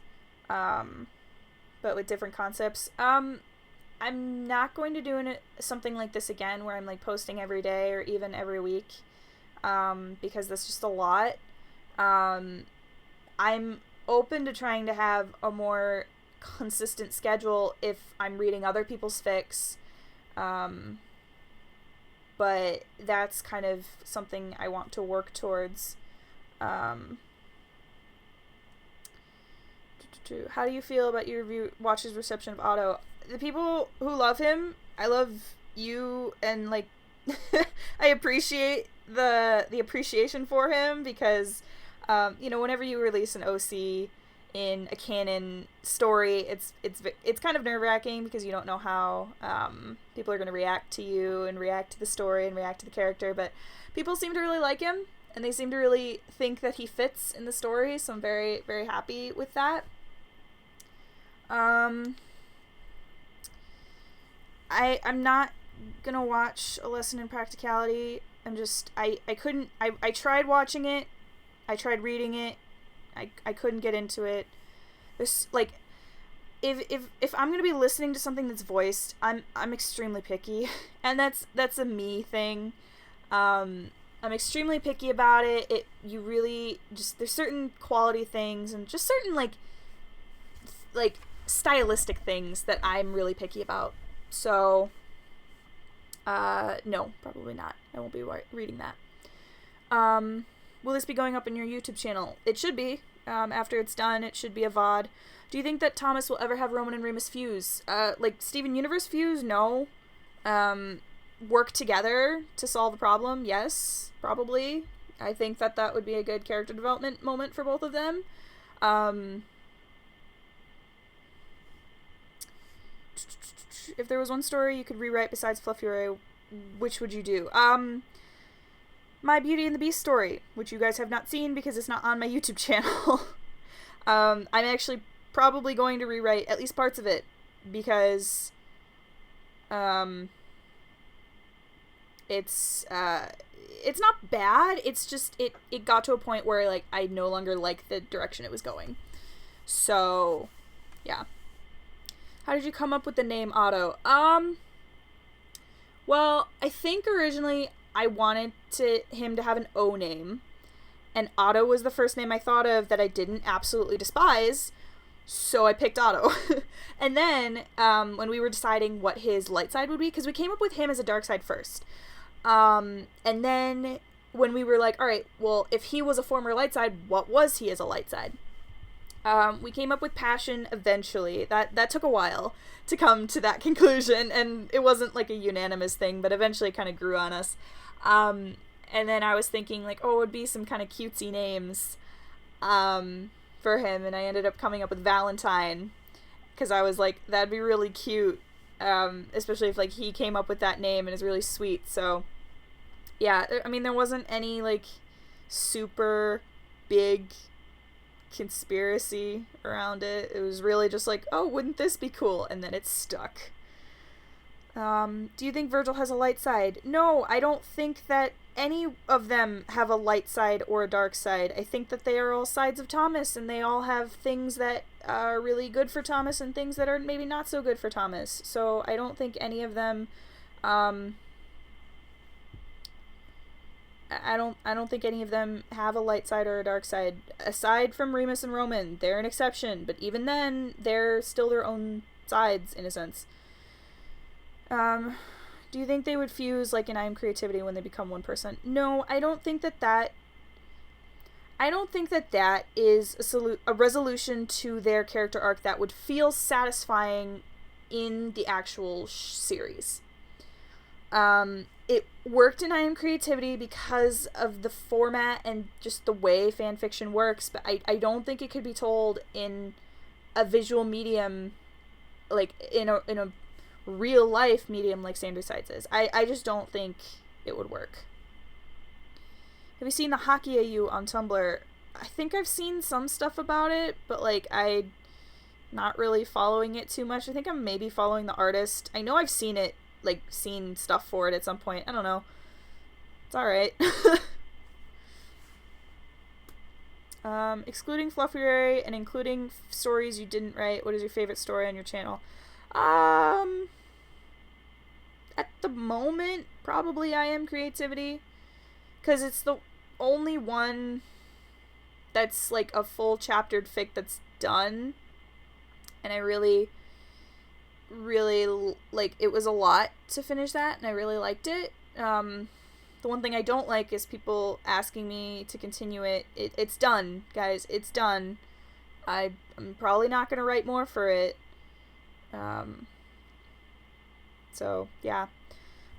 but with different concepts. I'm not going to do something like this again where I'm, like, posting every day or even every week, because that's just a lot. I'm open to trying to have a more consistent schedule if I'm reading other people's fics, but that's kind of something I want to work towards. How do you feel about your watch's reception of Otto? The people who love him, I love you, and, like, I appreciate the appreciation for him, because you know, whenever you release an OC in a canon story, it's kind of nerve-wracking, because you don't know how people are going to react to you and react to the story and react to the character, but people seem to really like him, and they seem to really think that he fits in the story, so I'm very, very happy with that. I'm not gonna watch A Lesson in Practicality. I tried watching it, I tried reading it, I couldn't get into it. There's, like, if I'm gonna be listening to something that's voiced, I'm extremely picky, and that's a me thing. I'm extremely picky about it. You really just, there's certain quality things and just certain like stylistic things that I'm really picky about. So, no, probably not. I won't be reading that. Will this be going up in your YouTube channel? It should be. After it's done, it should be a VOD. Do you think that Thomas will ever have Roman and Remus fuse? Like Steven Universe fuse? No. Work together to solve a problem? Yes, probably. I think that would be a good character development moment for both of them. If there was one story you could rewrite besides Fluffuary, which would you do? My Beauty and the Beast story, which you guys have not seen because it's not on my YouTube channel. I'm actually probably going to rewrite at least parts of it, because it's not bad, it's just it got to a point where, like, I no longer liked the direction it was going. So, yeah. How did you come up with the name Otto? Well, I think originally I wanted him to have an O name, and Otto was the first name I thought of that I didn't absolutely despise, So I picked Otto. And then when we were deciding what his light side would be, because we came up with him as a dark side first. And then when we were like, all right, well, if he was a former light side, what was he as a light side? We came up with passion eventually. That took a while to come to that conclusion, and it wasn't like a unanimous thing, but eventually it kind of grew on us. And then I was thinking like, oh, it would be some kind of cutesy names for him, and I ended up coming up with Valentine, because I was like, that'd be really cute, especially if like he came up with that name and is really sweet. So yeah, I mean, there wasn't any like super big conspiracy around it. It was really just like, oh, wouldn't this be cool? And then it stuck. Do you think Virgil has a light side? No, I don't think that any of them have a light side or a dark side. I think that they are all sides of Thomas, and they all have things that are really good for Thomas and things that are maybe not so good for Thomas. So I don't think any of them I don't think any of them have a light side or a dark side. Aside from Remus and Roman, they're an exception, but even then, they're still their own sides in a sense. Do you think they would fuse like in I Am Creativity when they become one person? No, I don't think that is a resolution to their character arc that would feel satisfying in the actual series. It worked in I Am Creativity because of the format and just the way fan fiction works, but I don't think it could be told in a visual medium, like in a real life medium like Sandra Sides is. I just don't think it would work. Have you seen the Hockey AU on Tumblr? I think I've seen some stuff about it, but like I'm not really following it too much. I think I'm maybe following the artist. I know I've seen it, like seen stuff for it at some point. I don't know. It's alright. Excluding Fluffuary and including stories you didn't write, what is your favorite story on your channel? At the moment, probably I Am Creativity, because it's the only one that's like a full chaptered fic that's done, and I really like, it was a lot to finish that, and I really liked it. The one thing I don't like is people asking me to continue it. It's done, guys. It's done. I'm probably not gonna write more for it. So yeah.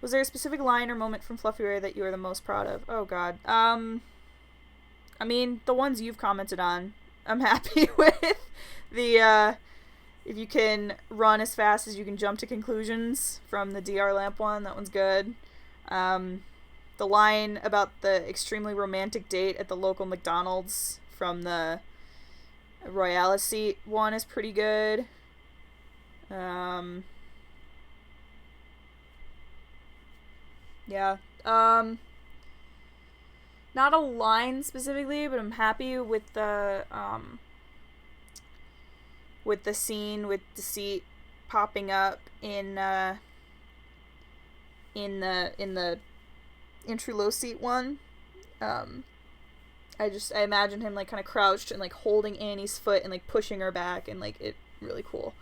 Was there a specific line or moment from Fluffuary that you are the most proud of? Oh god. I mean, the ones you've commented on, I'm happy with. The if you can run as fast as you can jump to conclusions from the DR Lamp one, that one's good. The line about the extremely romantic date at the local McDonald's from the Royale seat one is pretty good. Yeah. Not a line specifically, but I'm happy with the scene with Deceit popping up in the intro seat one. I imagine him like kind of crouched and like holding Annie's foot and like pushing her back, and like it really cool.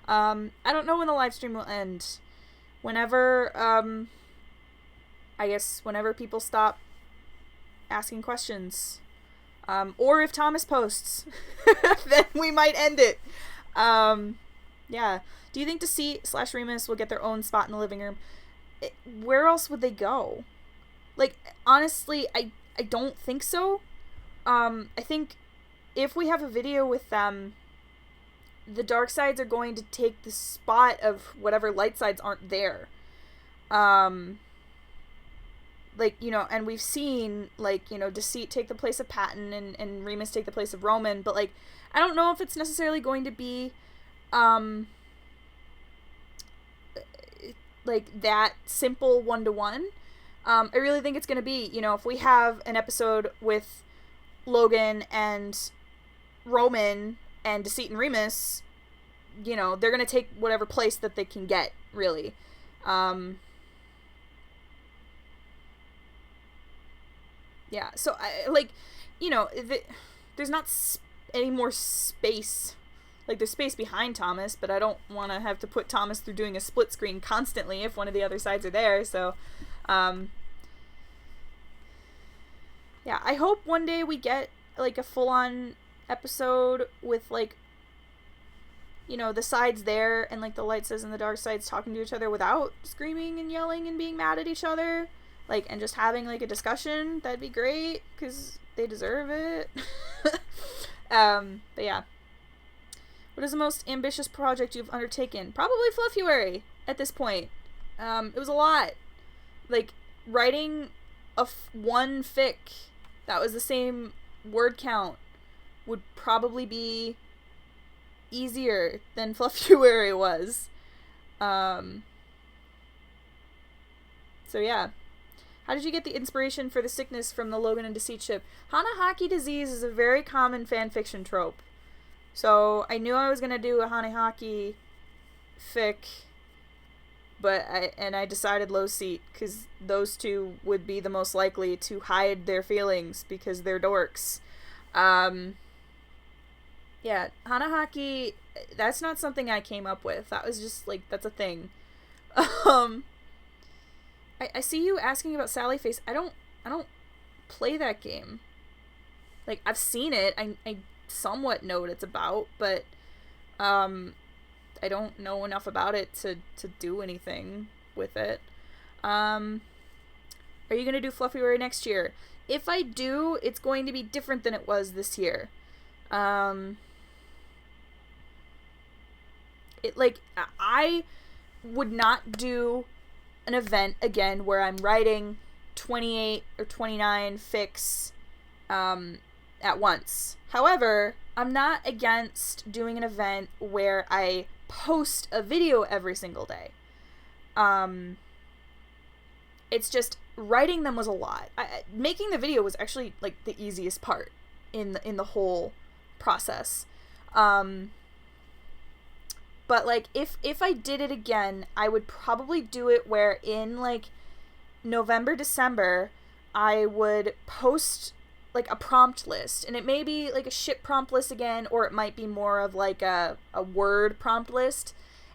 I don't know when the live stream will end. Whenever I guess whenever people stop asking questions, or if Thomas posts, then we might end it. Yeah. Do you think Deceit / Remus will get their own spot in the living room? Where else would they go? Like, honestly, I don't think so. I think if we have a video with them, the dark sides are going to take the spot of whatever light sides aren't there. Like, you know, and we've seen, like, you know, Deceit take the place of Patton and Remus take the place of Roman, but, like, I don't know if it's necessarily going to be, like, that simple one-to-one. I really think it's going to be, you know, if we have an episode with Logan and Roman and Deceit and Remus, you know, they're going to take whatever place that they can get, really. Yeah, so, like, you know, there's not any more space like, there's space behind Thomas, but I don't want to have to put Thomas through doing a split screen constantly if one of the other sides are there. So, yeah, I hope one day we get, like, a full-on episode with, like, you know, the sides there and, like, the light says and the dark sides talking to each other without screaming and yelling and being mad at each other. Like, and just having, like, a discussion. That'd be great, because they deserve it. But yeah. What is the most ambitious project you've undertaken? Probably Fluffuary at this point. It was a lot. Like, writing one fic that was the same word count would probably be easier than Fluffuary was. So yeah. How did you get the inspiration for the sickness from the Logan and Deceit ship? Hanahaki disease is a very common fanfiction trope. So I knew I was going to do a Hanahaki fic, but I decided low seat, because those two would be the most likely to hide their feelings because they're dorks. Yeah, Hanahaki, that's not something I came up with. That was just, like, that's a thing. I see you asking about Sally Face. I don't play that game. Like, I've seen it. I somewhat know what it's about, but I don't know enough about it to do anything with it. Are you going to do Fluffuary next year? If I do, it's going to be different than it was this year. I would not do an event again where I'm writing 28 or 29 fics at once. However, I'm not against doing an event where I post a video every single day. It's just writing them was a lot. Making the video was actually, like, the easiest part in the whole process. But, like, if I did it again, I would probably do it where in, like, November, December, I would post, like, a prompt list. And it may be, like, a ship prompt list again, or it might be more of, like, a word prompt list.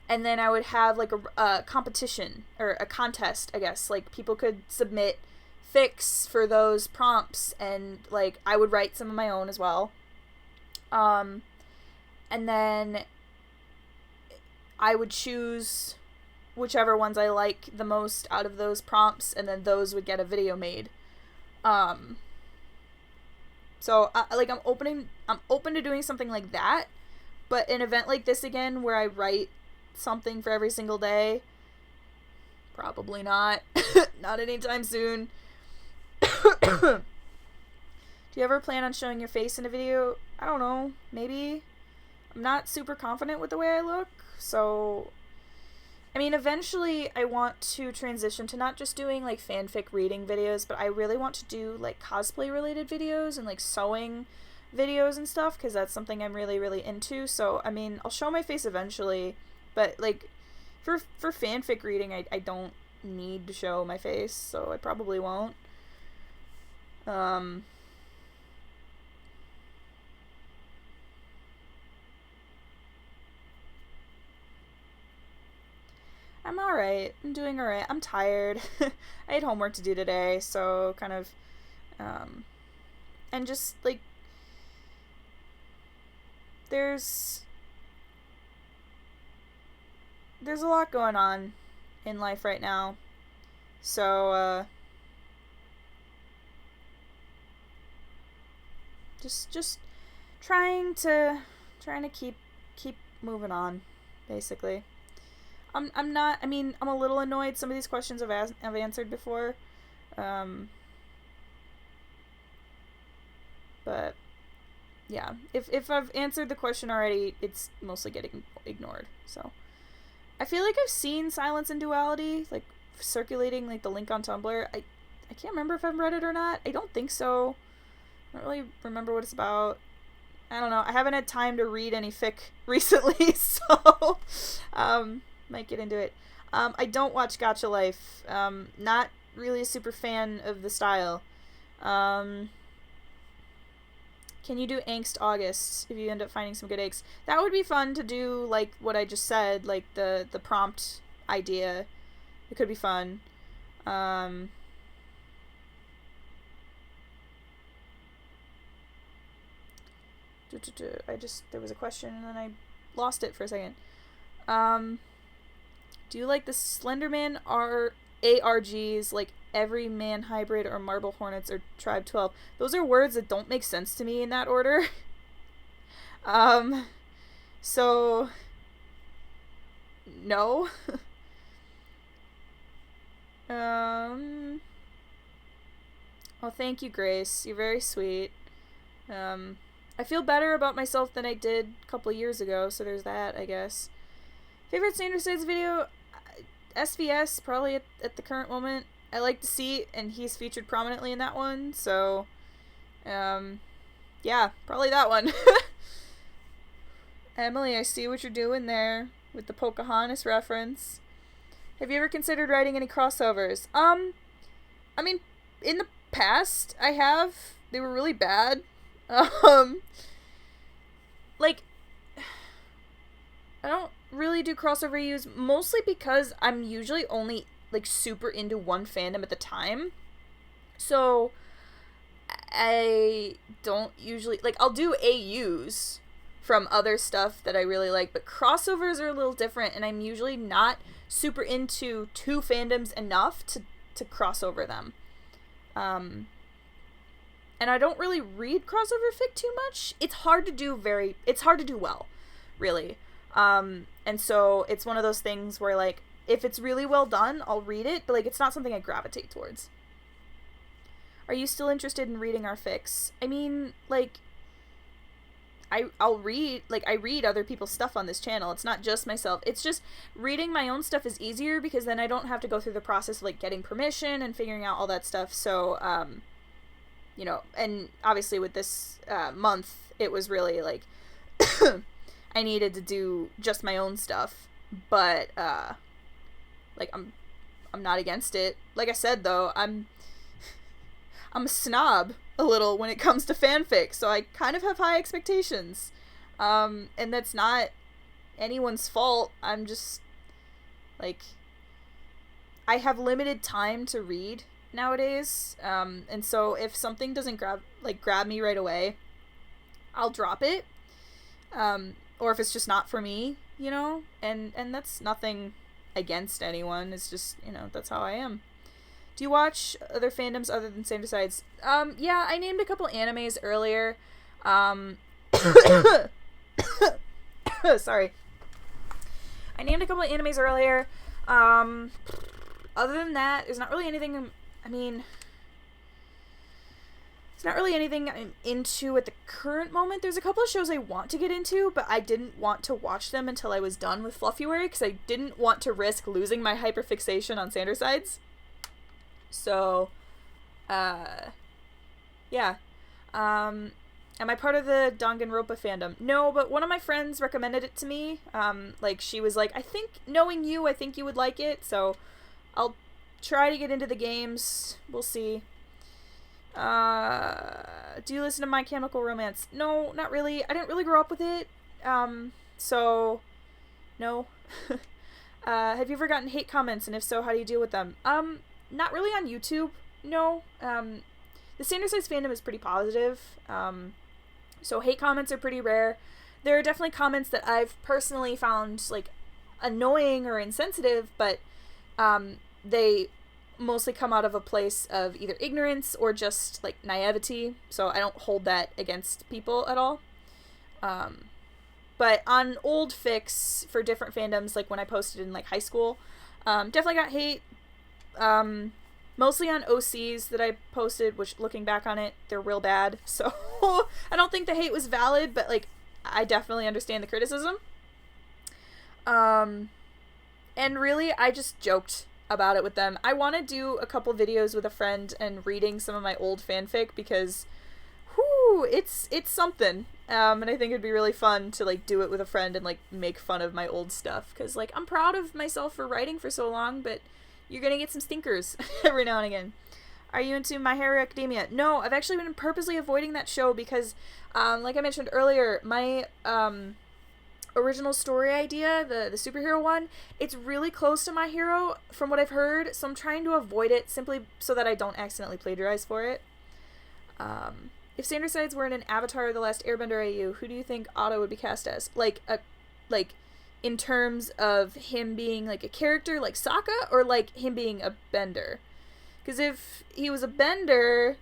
And then I would have, like, a competition, or a contest, I guess. Like, people could submit fics for those prompts, and, like, I would write some of my own as well. And then I would choose whichever ones I like the most out of those prompts, and then those would get a video made. So I'm open to doing something like that, but an event like this again where I write something for every single day, probably not. Not anytime soon. Do you ever plan on showing your face in a video? I don't know, maybe. I'm not super confident with the way I look, so I mean, eventually I want to transition to not just doing, like, fanfic reading videos, but I really want to do, like, cosplay related videos and, like, sewing videos and stuff, because that's something I'm really, really into. So, I mean, I'll show my face eventually, but, like, for fanfic reading, I don't need to show my face, so I probably won't. I'm alright. I'm doing alright. I'm tired. I had homework to do today, so kind of, and just, like, there's a lot going on in life right now, so, just trying to keep moving on, basically. I'm not, I mean, I'm a little annoyed some of these questions I've answered before, but yeah, if I've answered the question already, it's mostly getting ignored. So I feel like I've seen Silence and Duality, like, circulating, like, the link on Tumblr. I can't remember if I've read it or not. I don't think so. I don't really remember what it's about. I don't know. I haven't had time to read any fic recently, so might get into it. I don't watch Gacha Life. Not really a super fan of the style. Can you do Angst August if you end up finding some good eggs? That would be fun to do, like what I just said, like the prompt idea. It could be fun. I there was a question and then I lost it for a second. Do you like the Slenderman ARGs, like Every Man Hybrid or Marble Hornets or Tribe 12? Those are words that don't make sense to me in that order. So no. Oh, thank you, Grace. You're very sweet. I feel better about myself than I did a couple of years ago, so there's that, I guess. Favorite Sandersides video? SVS, probably at the current moment. I like to see, and he's featured prominently in that one, so, yeah, probably that one. Emily, I see what you're doing there with the Pocahontas reference. Have you ever considered writing any crossovers? I mean, in the past, I have. They were really bad. Like, I don't really do crossover reviews, mostly because I'm usually only, like, super into one fandom at the time. So, I don't usually, like, I'll do AUs from other stuff that I really like, but crossovers are a little different, and I'm usually not super into two fandoms enough to cross over them. And I don't really read crossover fic too much. It's hard to do well, really. And so it's one of those things where, like, if it's really well done, I'll read it, but, like, it's not something I gravitate towards. Are you still interested in reading our fics? I mean, like, I read other people's stuff on this channel. It's not just myself. It's just reading my own stuff is easier because then I don't have to go through the process of, like, getting permission and figuring out all that stuff. So, you know, and obviously with this month, it was really, like, I needed to do just my own stuff, but, like, I'm not against it. Like I said, though, I'm a snob a little when it comes to fanfic, so I kind of have high expectations, and that's not anyone's fault. I'm just, like, I have limited time to read nowadays, and so if something doesn't grab me right away, I'll drop it, or if it's just not for me, you know, and that's nothing against anyone, it's just, you know, that's how I am. Do you watch other fandoms other than Sandersides? Yeah, I named a couple animes earlier, sorry. I named a couple of animes earlier, other than that, there's not really anything, I mean, it's not really anything I'm into at the current moment. There's a couple of shows I want to get into, but I didn't want to watch them until I was done with Fluffuary, because I didn't want to risk losing my hyperfixation on Sandersides. So, yeah. Am I part of the Danganronpa fandom? No, but one of my friends recommended it to me. Like, she was like, I think, knowing you, I think you would like it, so I'll try to get into the games. We'll see. Do you listen to My Chemical Romance? No, not really. I didn't really grow up with it. So, no. Have you ever gotten hate comments, and if so, how do you deal with them? Not really on YouTube, no. The Sandersides fandom is pretty positive, so hate comments are pretty rare. There are definitely comments that I've personally found, like, annoying or insensitive, but they mostly come out of a place of either ignorance or just, like, naivety, so I don't hold that against people at all. But on old fics for different fandoms, like when I posted in, like, high school, definitely got hate. Mostly on OCs that I posted, which, looking back on it, they're real bad, so I don't think the hate was valid, but, like, I definitely understand the criticism. And really, I just joked about it with them. I want to do a couple videos with a friend and reading some of my old fanfic, because, whoo, it's something. And I think it'd be really fun to, like, do it with a friend and, like, make fun of my old stuff, because, like, I'm proud of myself for writing for so long, but you're gonna get some stinkers every now and again. Are you into My Hero Academia? No, I've actually been purposely avoiding that show because, like I mentioned earlier, my original story idea, the superhero one, it's really close to My Hero from what I've heard, so I'm trying to avoid it simply so that I don't accidentally plagiarize for it. If Sandersides were in an Avatar The Last Airbender AU, who do you think Otto would be cast as? Like in terms of him being like a character like Sokka, or like him being a bender? Because if he was a bender,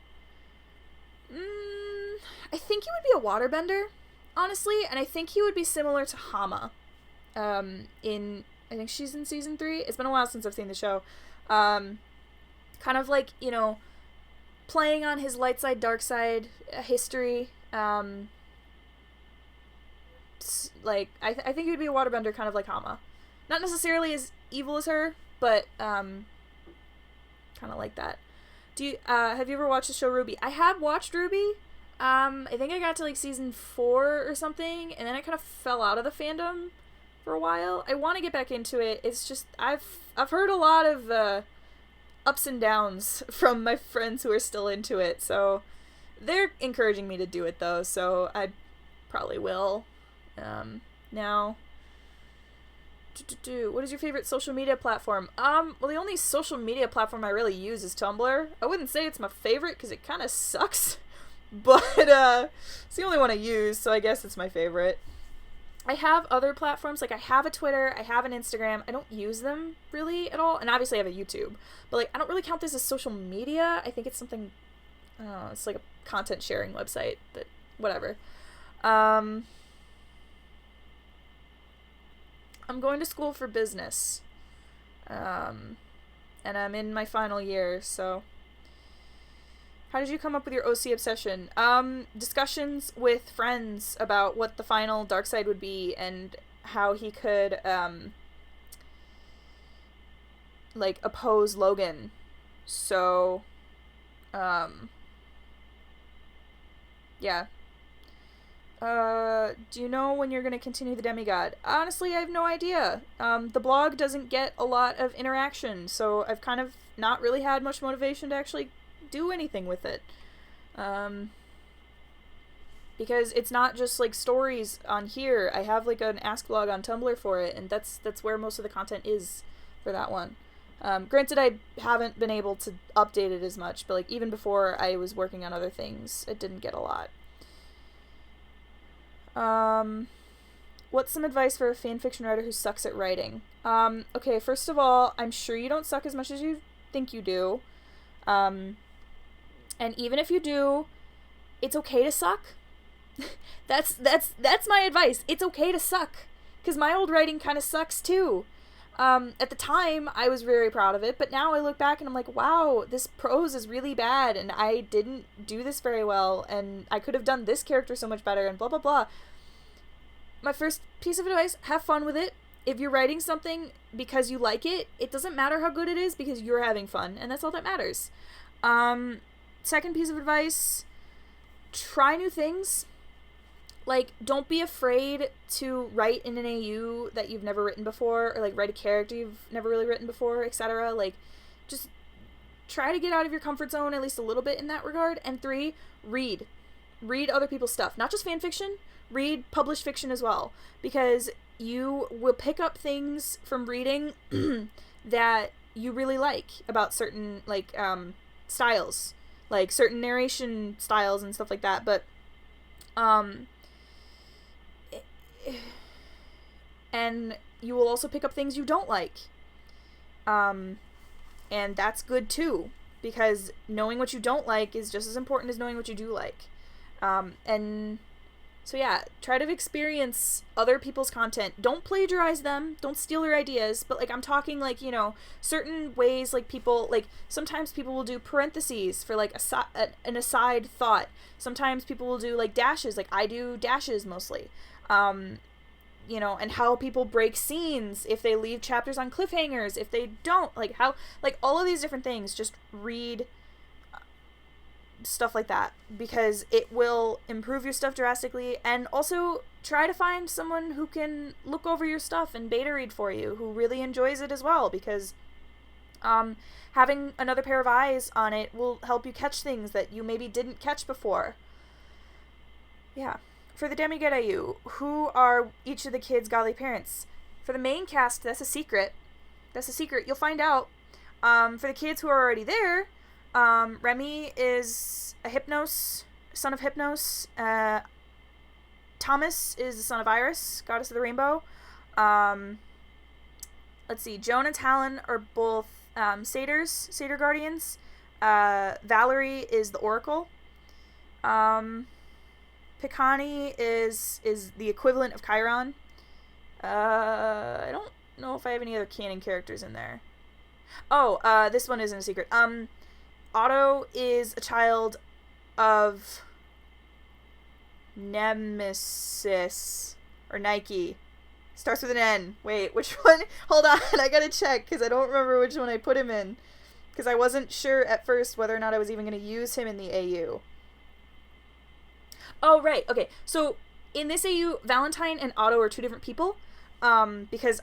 I think he would be a waterbender, honestly, and I think he would be similar to Hama. I think she's in season 3. It's been a while since I've seen the show. Kind of like, you know, playing on his light side, dark side history. Like, I think he would be a waterbender, kind of like Hama. Not necessarily as evil as her, but kind of like that. Have you ever watched the show RWBY? I have watched RWBY. I think I got to like season 4 or something, and then I kind of fell out of the fandom for a while. I want to get back into it. It's just I've heard a lot of ups and downs from my friends who are still into it, so they're encouraging me to do it though. So I probably will. Now, what is your favorite social media platform? Well, the only social media platform I really use is Tumblr. I wouldn't say it's my favorite because it kind of sucks. But, it's the only one I use, so I guess it's my favorite. I have other platforms, like I have a Twitter, I have an Instagram. I don't use them really at all, and obviously I have a YouTube. But, like, I don't really count this as social media. I think it's something, I don't know, it's like a content sharing website, but whatever. I'm going to school for business. And I'm in my final year, so... How did you come up with your OC obsession? Discussions with friends about what the final Darkseid would be and how he could, like, oppose Logan. So, yeah. Do you know when you're going to continue the Demigod? Honestly, I have no idea. The blog doesn't get a lot of interaction, so I've kind of not really had much motivation to actually do anything with it. Because it's not just like stories on here. I have like an Ask blog on Tumblr for it, and that's where most of the content is for that one. Granted, I haven't been able to update it as much, but like even before I was working on other things, it didn't get a lot. What's some advice for a fanfiction writer who sucks at writing? Okay, first of all, I'm sure you don't suck as much as you think you do. And even if you do, it's okay to suck. That's my advice. It's okay to suck. Because my old writing kind of sucks too. At the time, I was very proud of it, but now I look back and I'm like, wow, this prose is really bad, and I didn't do this very well, and I could have done this character so much better, and blah, blah, blah. My first piece of advice, have fun with it. If you're writing something because you like it, it doesn't matter how good it is because you're having fun, and that's all that matters. Second piece of advice, try new things. Like, don't be afraid to write in an AU that you've never written before, or like write a character you've never really written before, etc. Like, just try to get out of your comfort zone at least a little bit in that regard. And 3, read. Read other people's stuff. Not just fan fiction, read published fiction as well. Because you will pick up things from reading that you really like about certain, like, styles. Like, certain narration styles and stuff like that. But, and you will also pick up things you don't like. And that's good too, because knowing what you don't like is just as important as knowing what you do like. And so yeah, try to experience other people's content. Don't plagiarize them, don't steal their ideas, but like I'm talking like, you know, certain ways like people, like sometimes people will do parentheses for like an aside thought. Sometimes people will do like dashes, like I do dashes mostly. You know, and how people break scenes, if they leave chapters on cliffhangers, if they don't, like how, like all of these different things, just read stuff like that, because it will improve your stuff drastically. And also try to find someone who can look over your stuff and beta read for you, who really enjoys it as well, because Having another pair of eyes on it will help you catch things that you maybe didn't catch before. Yeah. For the demigod AU, who are each of the kids' godly parents? For the main cast, that's a secret. That's a secret. You'll find out. For the kids who are already there, Remy is a Hypnos, son of Hypnos. Thomas is the son of Iris, goddess of the rainbow. Let's see. Joan and Talon are both satyr guardians. Valerie is the oracle. Pikani is the equivalent of Chiron. I don't know if I have any other canon characters in there. Oh, this one isn't a secret. Otto is a child of Nemesis or Nike. Starts with an N. Wait, which one? Hold on, I gotta check because I don't remember which one I put him in. Because I wasn't sure at first whether or not I was even going to use him in the AU. Oh, right. Okay. So in this AU, Valentine and Otto are two different people. Because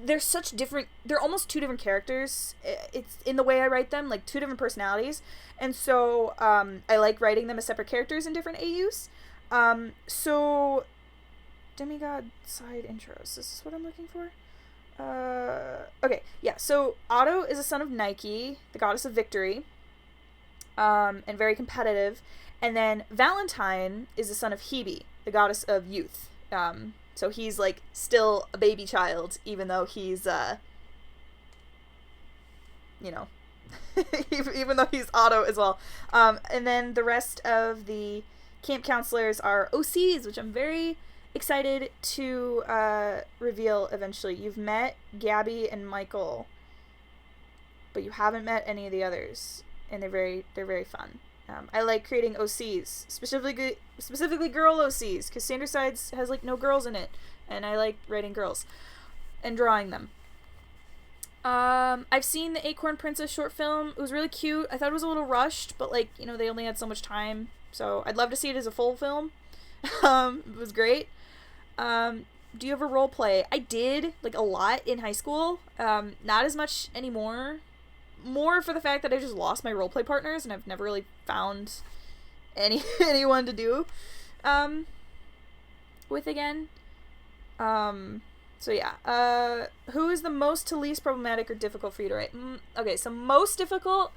they're such different, they're almost two different characters. It's in the way I write them, like two different personalities. And so, I like writing them as separate characters in different AUs. So, demigod side intros. Is this what I'm looking for? Okay. Yeah. So Otto is a son of Nike, the goddess of victory. And very competitive. And then Valentine is the son of Hebe, the goddess of youth. So he's, like, still a baby child, even though he's, even though he's Otto as well. And then the rest of the camp counselors are OCs, which I'm very excited to reveal eventually. You've met Gabby and Michael, but you haven't met any of the others, and they're very fun. I like creating OCs, specifically girl OCs, because Sandersides has, like, no girls in it, and I like writing girls and drawing them. I've seen the Acorn Princess short film. It was really cute. I thought it was a little rushed, but, like, they only had so much time, so I'd love to see it as a full film. It was great. Do you ever role play? I did, like, a lot in high school. Not as much anymore. More for the fact that I just lost my roleplay partners and I've never really found anyone to do with again. So yeah. Who is the most to least problematic or difficult for you to write? Okay, so most difficult,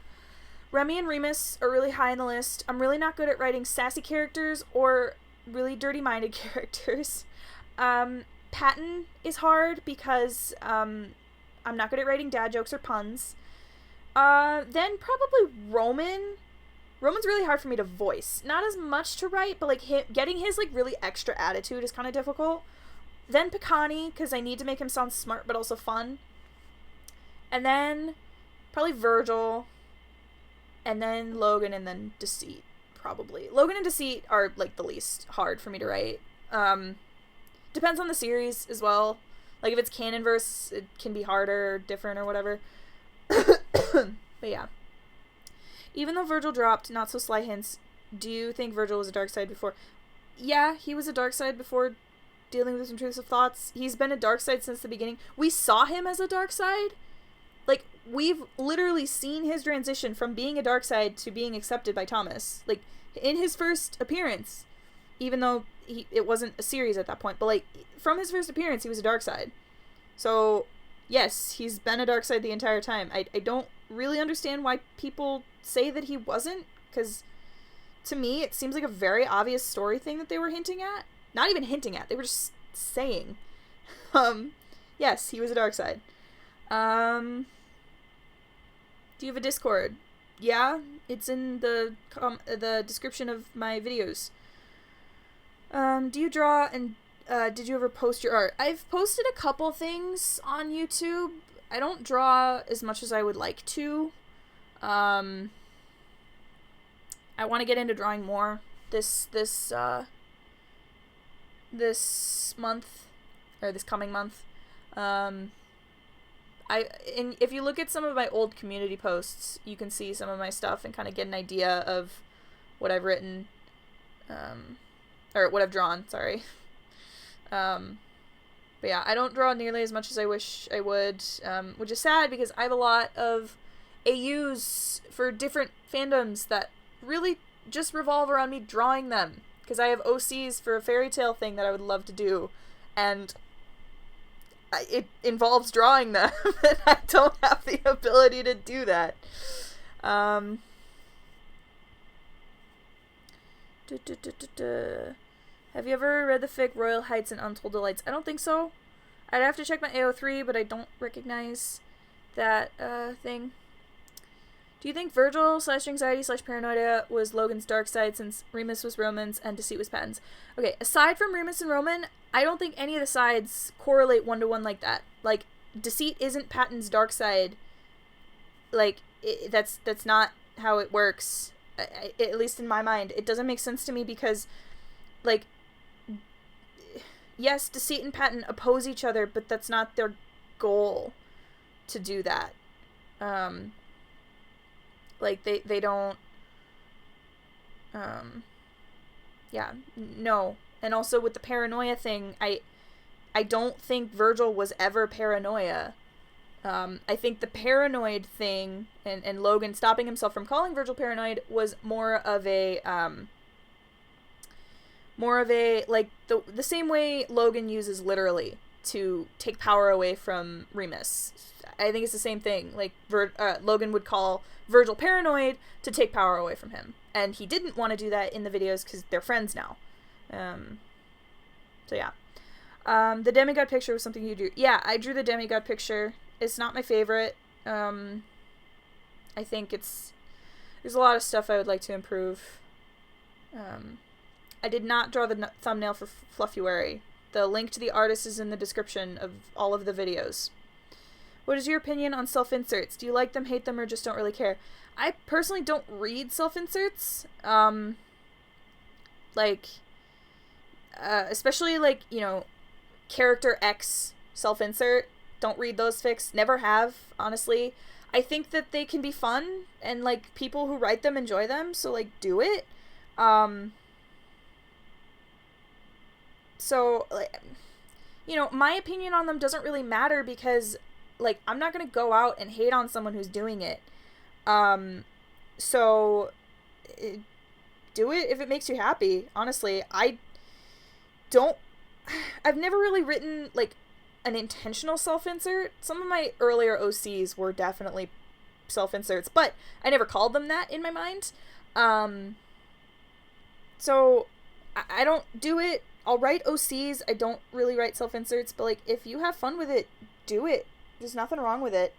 Remy and Remus are really high on the list. I'm really not good at writing sassy characters or really dirty-minded characters. Patton is hard because I'm not good at writing dad jokes or puns. Then probably Roman. Roman's really hard for me to voice. Not as much to write, but, like, getting his, like, really extra attitude is kind of difficult. Then Pikani, because I need to make him sound smart but also fun. And then probably Virgil. And then Logan, and then Deceit, probably. Logan and Deceit are, like, the least hard for me to write. Depends on the series as well. Like, if it's canonverse, it can be harder or different or whatever. But yeah. Even though Virgil dropped not so sly hints, do you think Virgil was a dark side before? Yeah, he was a dark side before dealing with intrusive thoughts. He's been a dark side since the beginning. We saw him as a dark side. Like, we've literally seen his transition from being a dark side to being accepted by Thomas. Like, in his first appearance, even though it wasn't a series at that point, but, like, from his first appearance, he was a dark side. So, yes, he's been a dark side the entire time. I don't really understand why people say that he wasn't, because to me it seems like a very obvious story thing that they were hinting at. Not even hinting at, they were just saying. Yes, he was a dark side. Do you have a Discord? Yeah, it's in the description of my videos. Do you draw, and did you ever post your art? I've posted a couple things on YouTube. I don't draw as much as I would like to. I want to get into drawing more this month, or this coming month. If you look at some of my old community posts, you can see some of my stuff and kind of get an idea of what I've written, or what I've drawn, sorry. But But yeah, I don't draw nearly as much as I wish I would, which is sad because I have a lot of AUs for different fandoms that really just revolve around me drawing them. Because I have OCs for a fairy tale thing that I would love to do, and it involves drawing them, and I don't have the ability to do that. Have you ever read the fic Royal Heights and Untold Delights? I don't think so. I'd have to check my AO3, but I don't recognize that thing. Do you think Virgil / anxiety / paranoia was Logan's dark side since Remus was Roman's and deceit was Patton's? Okay, aside from Remus and Roman, I don't think any of the sides correlate one-to-one like that. Like, deceit isn't Patton's dark side. Like, that's not how it works. At least in my mind. It doesn't make sense to me because, like, yes, Deceit and Patton oppose each other, but that's not their goal to do that. Like, they don't, yeah, no. And also with the paranoia thing, I don't think Virgil was ever paranoia. I think the paranoid thing, and Logan stopping himself from calling Virgil paranoid, was more of a, like, the same way Logan uses literally to take power away from Remus. I think it's the same thing. Like, Logan would call Virgil paranoid to take power away from him. And he didn't want to do that in the videos because they're friends now. So yeah. The demigod picture was something you drew. Yeah, I drew the demigod picture. It's not my favorite. I think there's a lot of stuff I would like to improve. I did not draw the thumbnail for Fluffuary. The link to the artist is in the description of all of the videos. What is your opinion on self-inserts? Do you like them, hate them, or just don't really care? I personally don't read self-inserts. Especially, like, you know, character X self-insert. Don't read those fics. Never have, honestly. I think that they can be fun, and, like, people who write them enjoy them, so, like, do it. So, like, you know, my opinion on them doesn't really matter because, like, I'm not gonna go out and hate on someone who's doing it. So, do it if it makes you happy. Honestly, I've never really written, like, an intentional self-insert. Some of my earlier OCs were definitely self-inserts, but I never called them that in my mind. So, I don't do it. I'll write OCs. I don't really write self-inserts, but, like, if you have fun with it, do it. There's nothing wrong with it.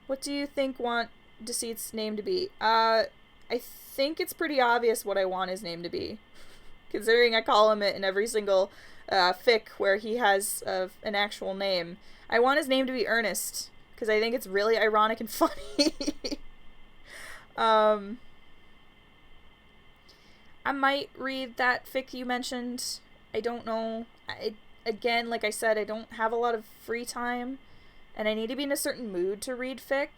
What do you want Deceit's name to be? I think it's pretty obvious what I want his name to be. Considering I call him it in every single fic where he has an actual name. I want his name to be Ernest, because I think it's really ironic and funny. I might read that fic you mentioned. I don't know. Again, like I said, I don't have a lot of free time, and I need to be in a certain mood to read fic.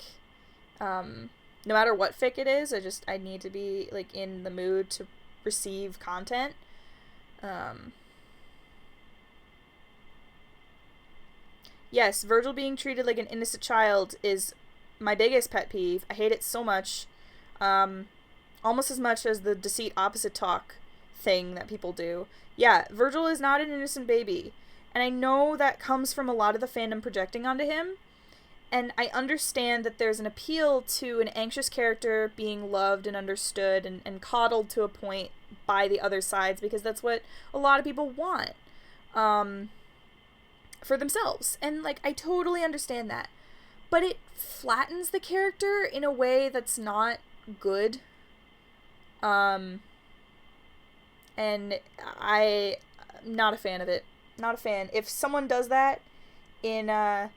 No matter what fic it is, I need to be, like, in the mood to receive content. Yes, Virgil being treated like an innocent child is my biggest pet peeve. I hate it so much. Almost as much as the deceit opposite talk thing that people do. Yeah, Virgil is not an innocent baby. And I know that comes from a lot of the fandom projecting onto him. And I understand that there's an appeal to an anxious character being loved and understood and coddled to a point by the other sides, because that's what a lot of people want for themselves. And, like, I totally understand that. But it flattens the character in a way that's not good. And I'm not a fan of it. Not a fan. If someone does that in a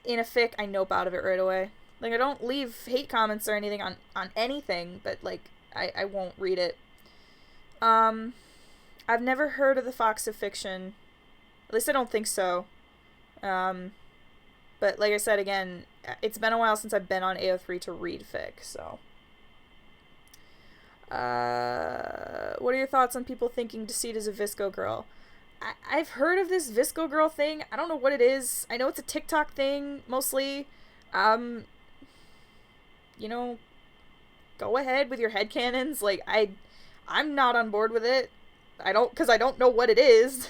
fic, I nope out of it right away. Like, I don't leave hate comments or anything on anything, but, like, I won't read it. I've never heard of the Fox of Fiction. At least I don't think so. But like I said, again, it's been a while since I've been on AO3 to read fic, so. What are your thoughts on people thinking Deceit is a Visco girl? I've heard of this Visco girl thing. I don't know what it is. I know it's a TikTok thing, mostly. You know, go ahead with your headcanons. Like, I'm not on board with it. Because I don't know what it is.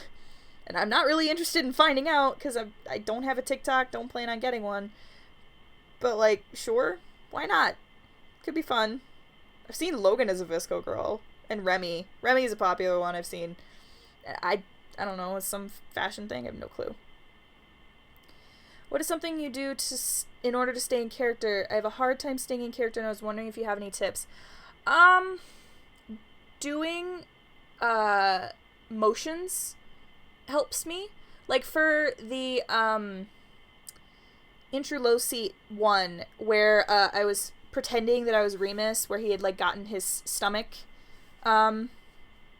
And I'm not really interested in finding out, because I don't have a TikTok, don't plan on getting one. But, like, sure, why not? Could be fun. I've seen Logan as a Visco girl, and Remy. Remy is a popular one I've seen. I don't know, it's some fashion thing, I have no clue. What is something you do in order to stay in character? I have a hard time staying in character, and I was wondering if you have any tips. Doing, motions helps me. Like, for the, Interloci one, where, I was pretending that I was Remus, where he had, like, gotten his stomach,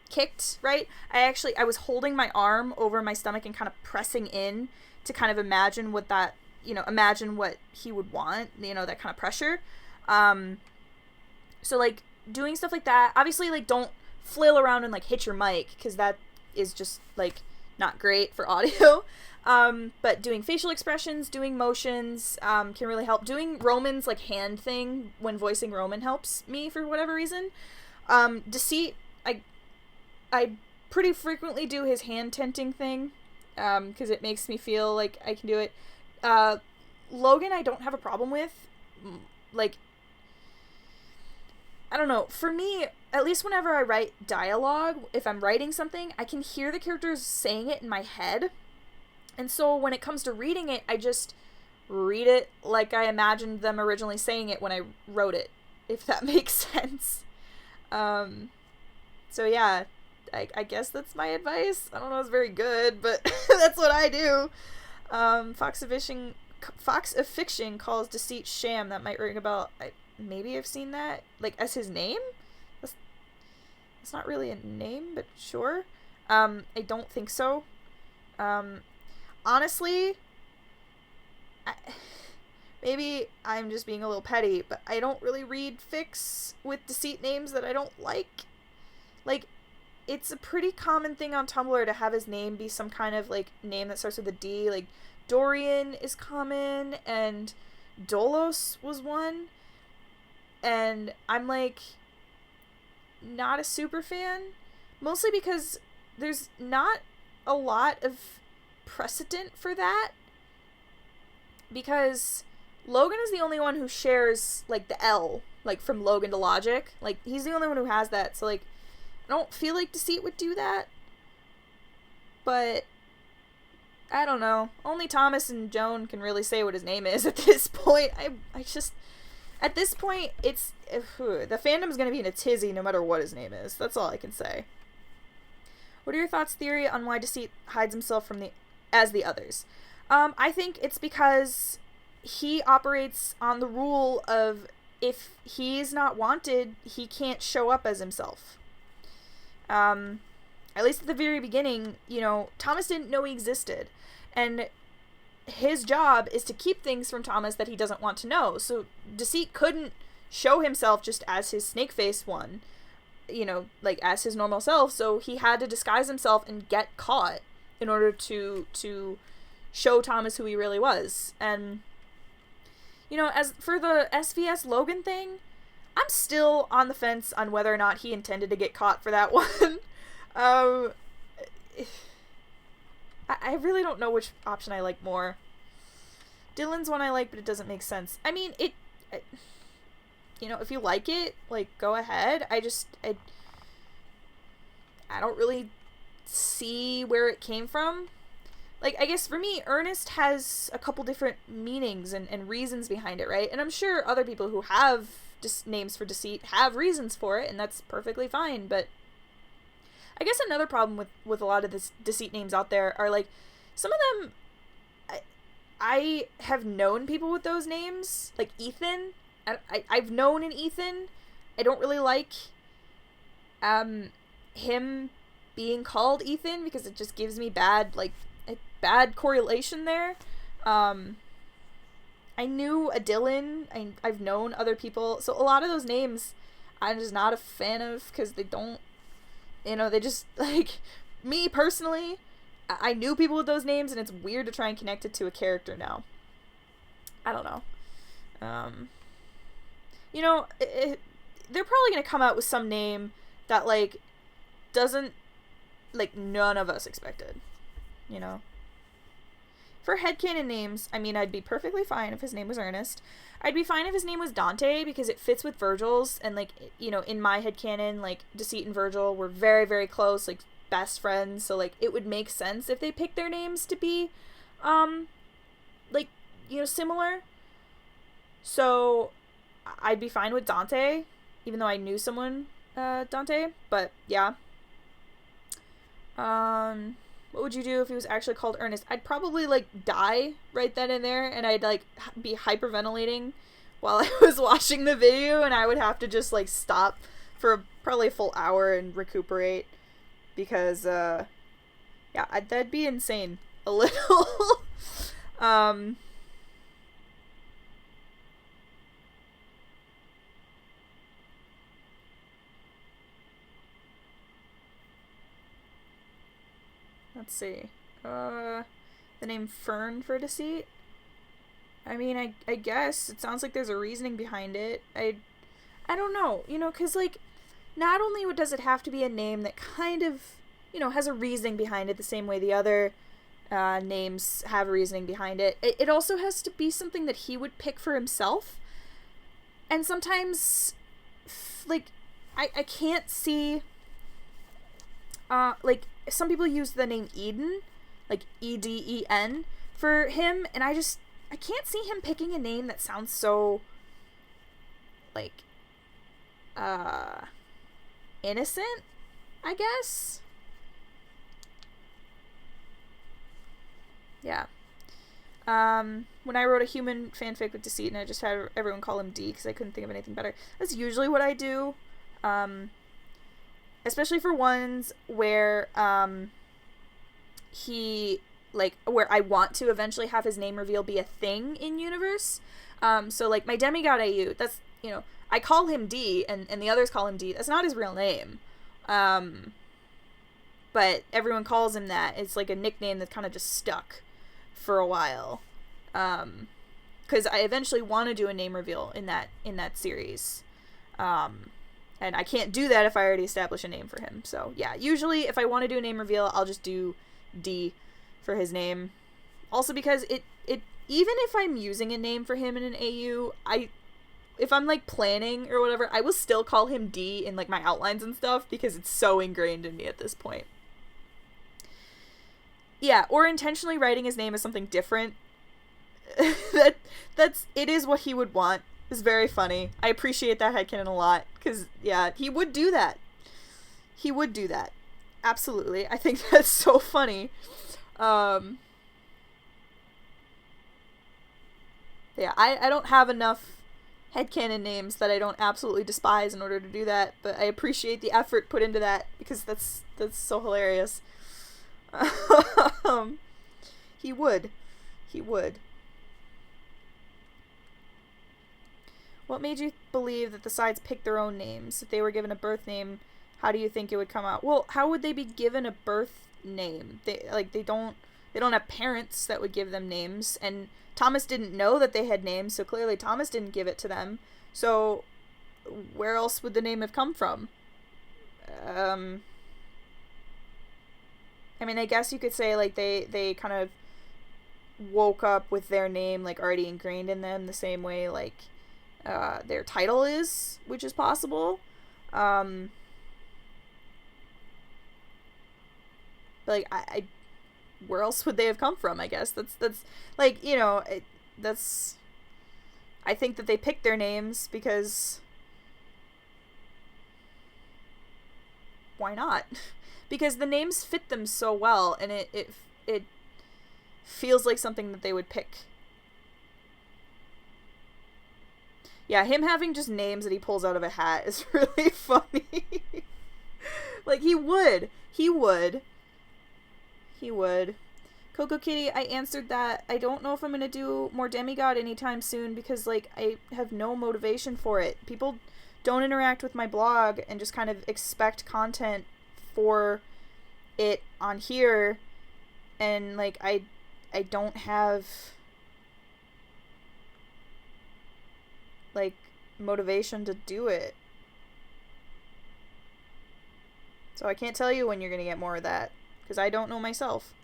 kicked, right? I was holding my arm over my stomach and kind of pressing in to kind of imagine what he would want, that kind of pressure. So, like, doing stuff like that, obviously, like, don't flail around and, like, hit your mic, because that is just, like, not great for audio. But doing facial expressions, doing motions, can really help. Doing Roman's, like, hand thing when voicing Roman helps me for whatever reason. Deceit, I pretty frequently do his hand tenting thing, because it makes me feel like I can do it. Logan, I don't have a problem with. Like, I don't know. For me, at least whenever I write dialogue, if I'm writing something, I can hear the characters saying it in my head. And so when it comes to reading it, I just read it like I imagined them originally saying it when I wrote it, if that makes sense. So yeah, I guess that's my advice. I don't know if it's very good, but that's what I do. Fox of Fiction calls Deceit sham. That might ring a bell. Maybe I've seen that, like, as his name. It's not really a name, but sure. I don't think so. Honestly, maybe I'm just being a little petty, but I don't really read fics with Deceit names that I don't like. Like, it's a pretty common thing on Tumblr to have his name be some kind of, like, name that starts with a D. Like, Dorian is common, and Dolos was one. And I'm, like, not a super fan. Mostly because there's not a lot of precedent for that. Because Logan is the only one who shares, like, the L, like, from Logan to Logic. Like, he's the only one who has that, so, like, I don't feel like Deceit would do that. But I don't know. Only Thomas and Joan can really say what his name is at this point. I just... At this point, it's... the fandom's gonna be in a tizzy no matter what his name is. That's all I can say. What are your thoughts, theory, on why Deceit hides himself as the others? I think it's because he operates on the rule of if he's not wanted, he can't show up as himself. At least at the very beginning, Thomas didn't know he existed. And his job is to keep things from Thomas that he doesn't want to know. So Deceit couldn't show himself just as his snake face one, like as his normal self. So he had to disguise himself and get caught in order to show Thomas who he really was. And, as for the SVS Logan thing, I'm still on the fence on whether or not he intended to get caught for that one. I really don't know which option I like more. Dylan's one I like, but it doesn't make sense. I mean, if you like it, like, go ahead. I don't really see where it came from. Like, I guess for me, Ernest has a couple different meanings and reasons behind it, right? And I'm sure other people who have names for Deceit have reasons for it, and that's perfectly fine, but I guess another problem with a lot of this Deceit names out there are, like, some of them, I have known people with those names, like Ethan. I've known an Ethan. I don't really like him being called Ethan because it just gives me bad correlation there. I knew a Dylan. I've known other people. So a lot of those names I'm just not a fan of, because they don't, they just, like, me personally, I knew people with those names, and it's weird to try and connect it to a character now. I don't know. They're probably going to come out with some name that, like, doesn't, like, none of us expected, For headcanon names, I mean, I'd be perfectly fine if his name was Ernest. I'd be fine if his name was Dante, because it fits with Virgil's, and, like, in my headcanon, like, Deceit and Virgil were very, very close, like, best friends, so, like, it would make sense if they picked their names to be, similar. So, I'd be fine with Dante, even though I knew someone, Dante, but, yeah. What would you do if he was actually called Ernest? I'd probably, like, die right then and there, and I'd, like, be hyperventilating while I was watching the video, and I would have to just, like, stop for probably a full hour and recuperate, because, that'd be insane. A little. Let's see. The name Fern for Deceit? I mean, I guess. It sounds like there's a reasoning behind it. I don't know. Because, like, not only does it have to be a name that kind of, has a reasoning behind it the same way the other names have a reasoning behind it. It also has to be something that he would pick for himself. And sometimes, like, I can't see, like, some people use the name Eden, like Eden, for him, and I can't see him picking a name that sounds so, like, innocent, I guess. Yeah. When I wrote a human fanfic with Deceit, and I just had everyone call him D, because I couldn't think of anything better. That's usually what I do. Especially for ones where, where I want to eventually have his name reveal be a thing in universe. So, like, my demigod AU, that's, I call him D, and the others call him D. That's not his real name. But everyone calls him that. It's, like, a nickname that kind of just stuck for a while. Because I eventually want to do a name reveal in that series. And I can't do that if I already establish a name for him. So, yeah, usually if I want to do a name reveal, I'll just do D for his name. Also because it even if I'm using a name for him in an AU, if I'm, like, planning or whatever, I will still call him D in, like, my outlines and stuff, because it's so ingrained in me at this point. Yeah, or intentionally writing his name as something different. It is what he would want. It's very funny. I appreciate that headcanon a lot, because, yeah, he would do that. He would do that. Absolutely. I think that's so funny. Yeah, I don't have enough headcanon names that I don't absolutely despise in order to do that, but I appreciate the effort put into that, because that's so hilarious. He would. What made you believe that the sides picked their own names? If they were given a birth name, how do you think it would come out? Well, how would they be given a birth name? They don't have parents that would give them names, and Thomas didn't know that they had names, so clearly Thomas didn't give it to them. So where else would the name have come from? I mean, I guess you could say, like, they kind of woke up with their name, like, already ingrained in them, the same way, like, their title is, which is possible. But, like, I where else would they have come from? I guess that's like, that's. I think that they picked their names because why not? Because the names fit them so well, and it feels like something that they would pick. Yeah, him having just names that he pulls out of a hat is really funny. Like, he would. Coco Kitty, I answered that. I don't know if I'm going to do more Demigod anytime soon, because, like, I have no motivation for it. People don't interact with my blog and just kind of expect content for it on here, and like I don't have like motivation to do it. So I can't tell you when you're gonna get more of that, because I don't know myself.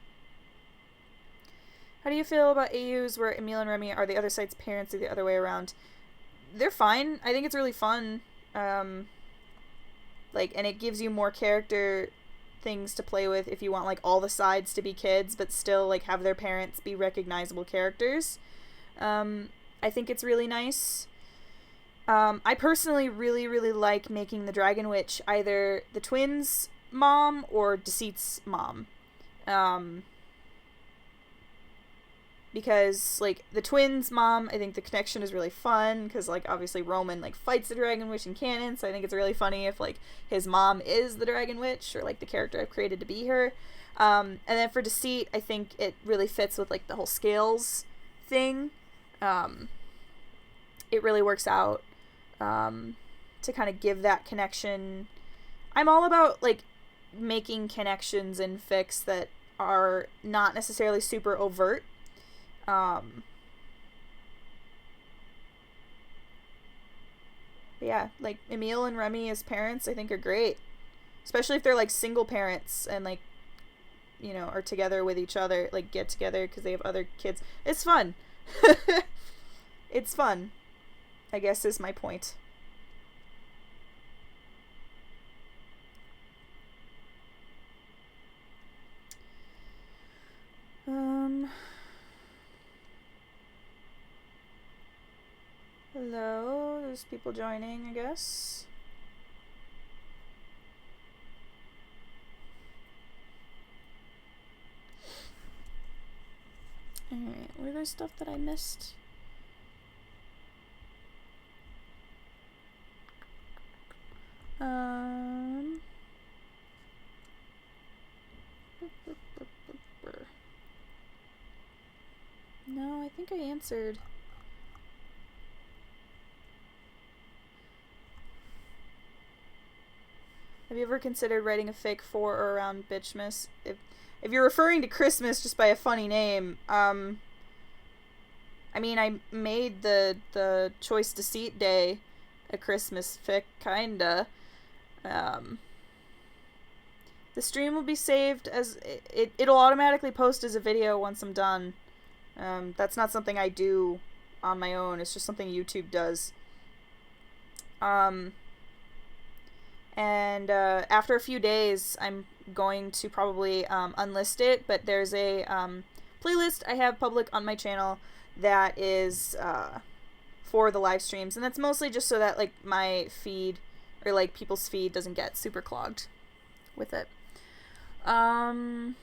How do you feel about AUs where Emil and Remy are the other side's parents or the other way around? They're fine. I think it's really fun. Like, and it gives you more character things to play with if you want, like, all the sides to be kids, but still, like, have their parents be recognizable characters. I think it's really nice. I personally really, really like making the Dragon Witch either the twins' mom or Deceit's mom. Because, like, the twins' mom, I think the connection is really fun, because, like, obviously Roman, like, fights the Dragon Witch in canon, so I think it's really funny if, like, his mom is the Dragon Witch, or, like, the character I've created to be her. And then for Deceit, I think it really fits with, like, the whole scales thing. It really works out, to kind of give that connection. I'm all about, like, making connections in fics that are not necessarily super overt. Yeah, like, Emil and Remy as parents, I think, are great. Especially if they're, like, single parents and, like, you know, are together with each other, like, get together because they have other kids. It's fun. It's fun, I guess, is my point. Hello, there's people joining, I guess. Alright, were there stuff that I missed? No, I think I answered. Have you ever considered writing a fic for or around Bitchmas? If you're referring to Christmas just by a funny name, I mean, I made the Choice Deceit Day a Christmas fic, kinda. The stream will be saved as it'll automatically post as a video once I'm done. That's not something I do on my own. It's just something YouTube does. And after a few days, I'm going to probably unlist it, but there's a playlist I have public on my channel that is for the live streams, and that's mostly just so that, like, my feed, or, like, people's feed doesn't get super clogged with it. Do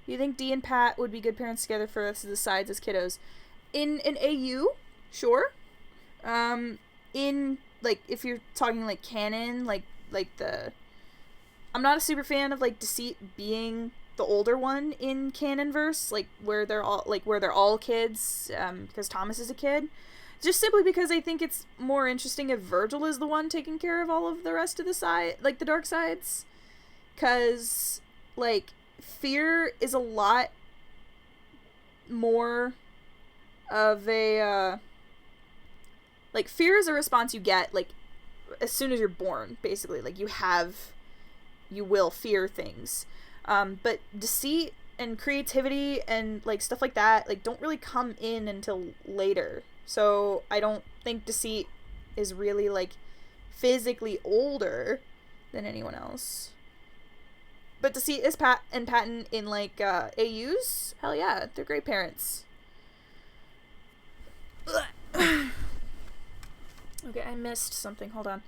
you think Dee and Pat would be good parents together for us the sides as kiddos? In an AU, sure. In, like, if you're talking, like, canon, like the... I'm not a super fan of, like, Deceit being the older one in Canonverse, like, where they're all kids, because Thomas is a kid. Just simply because I think it's more interesting if Virgil is the one taking care of all of the rest of the side, like, the dark sides. Because, like, Fear is a lot more of a, like, Fear is a response you get, like, as soon as you're born, basically. Like, you will fear things. But Deceit and creativity and, like, stuff like that, like, don't really come in until later. So I don't think Deceit is really, like, physically older than anyone else. But Deceit is and Patton in, like, AUs? Hell yeah, they're great parents. Okay, I missed something. Hold on.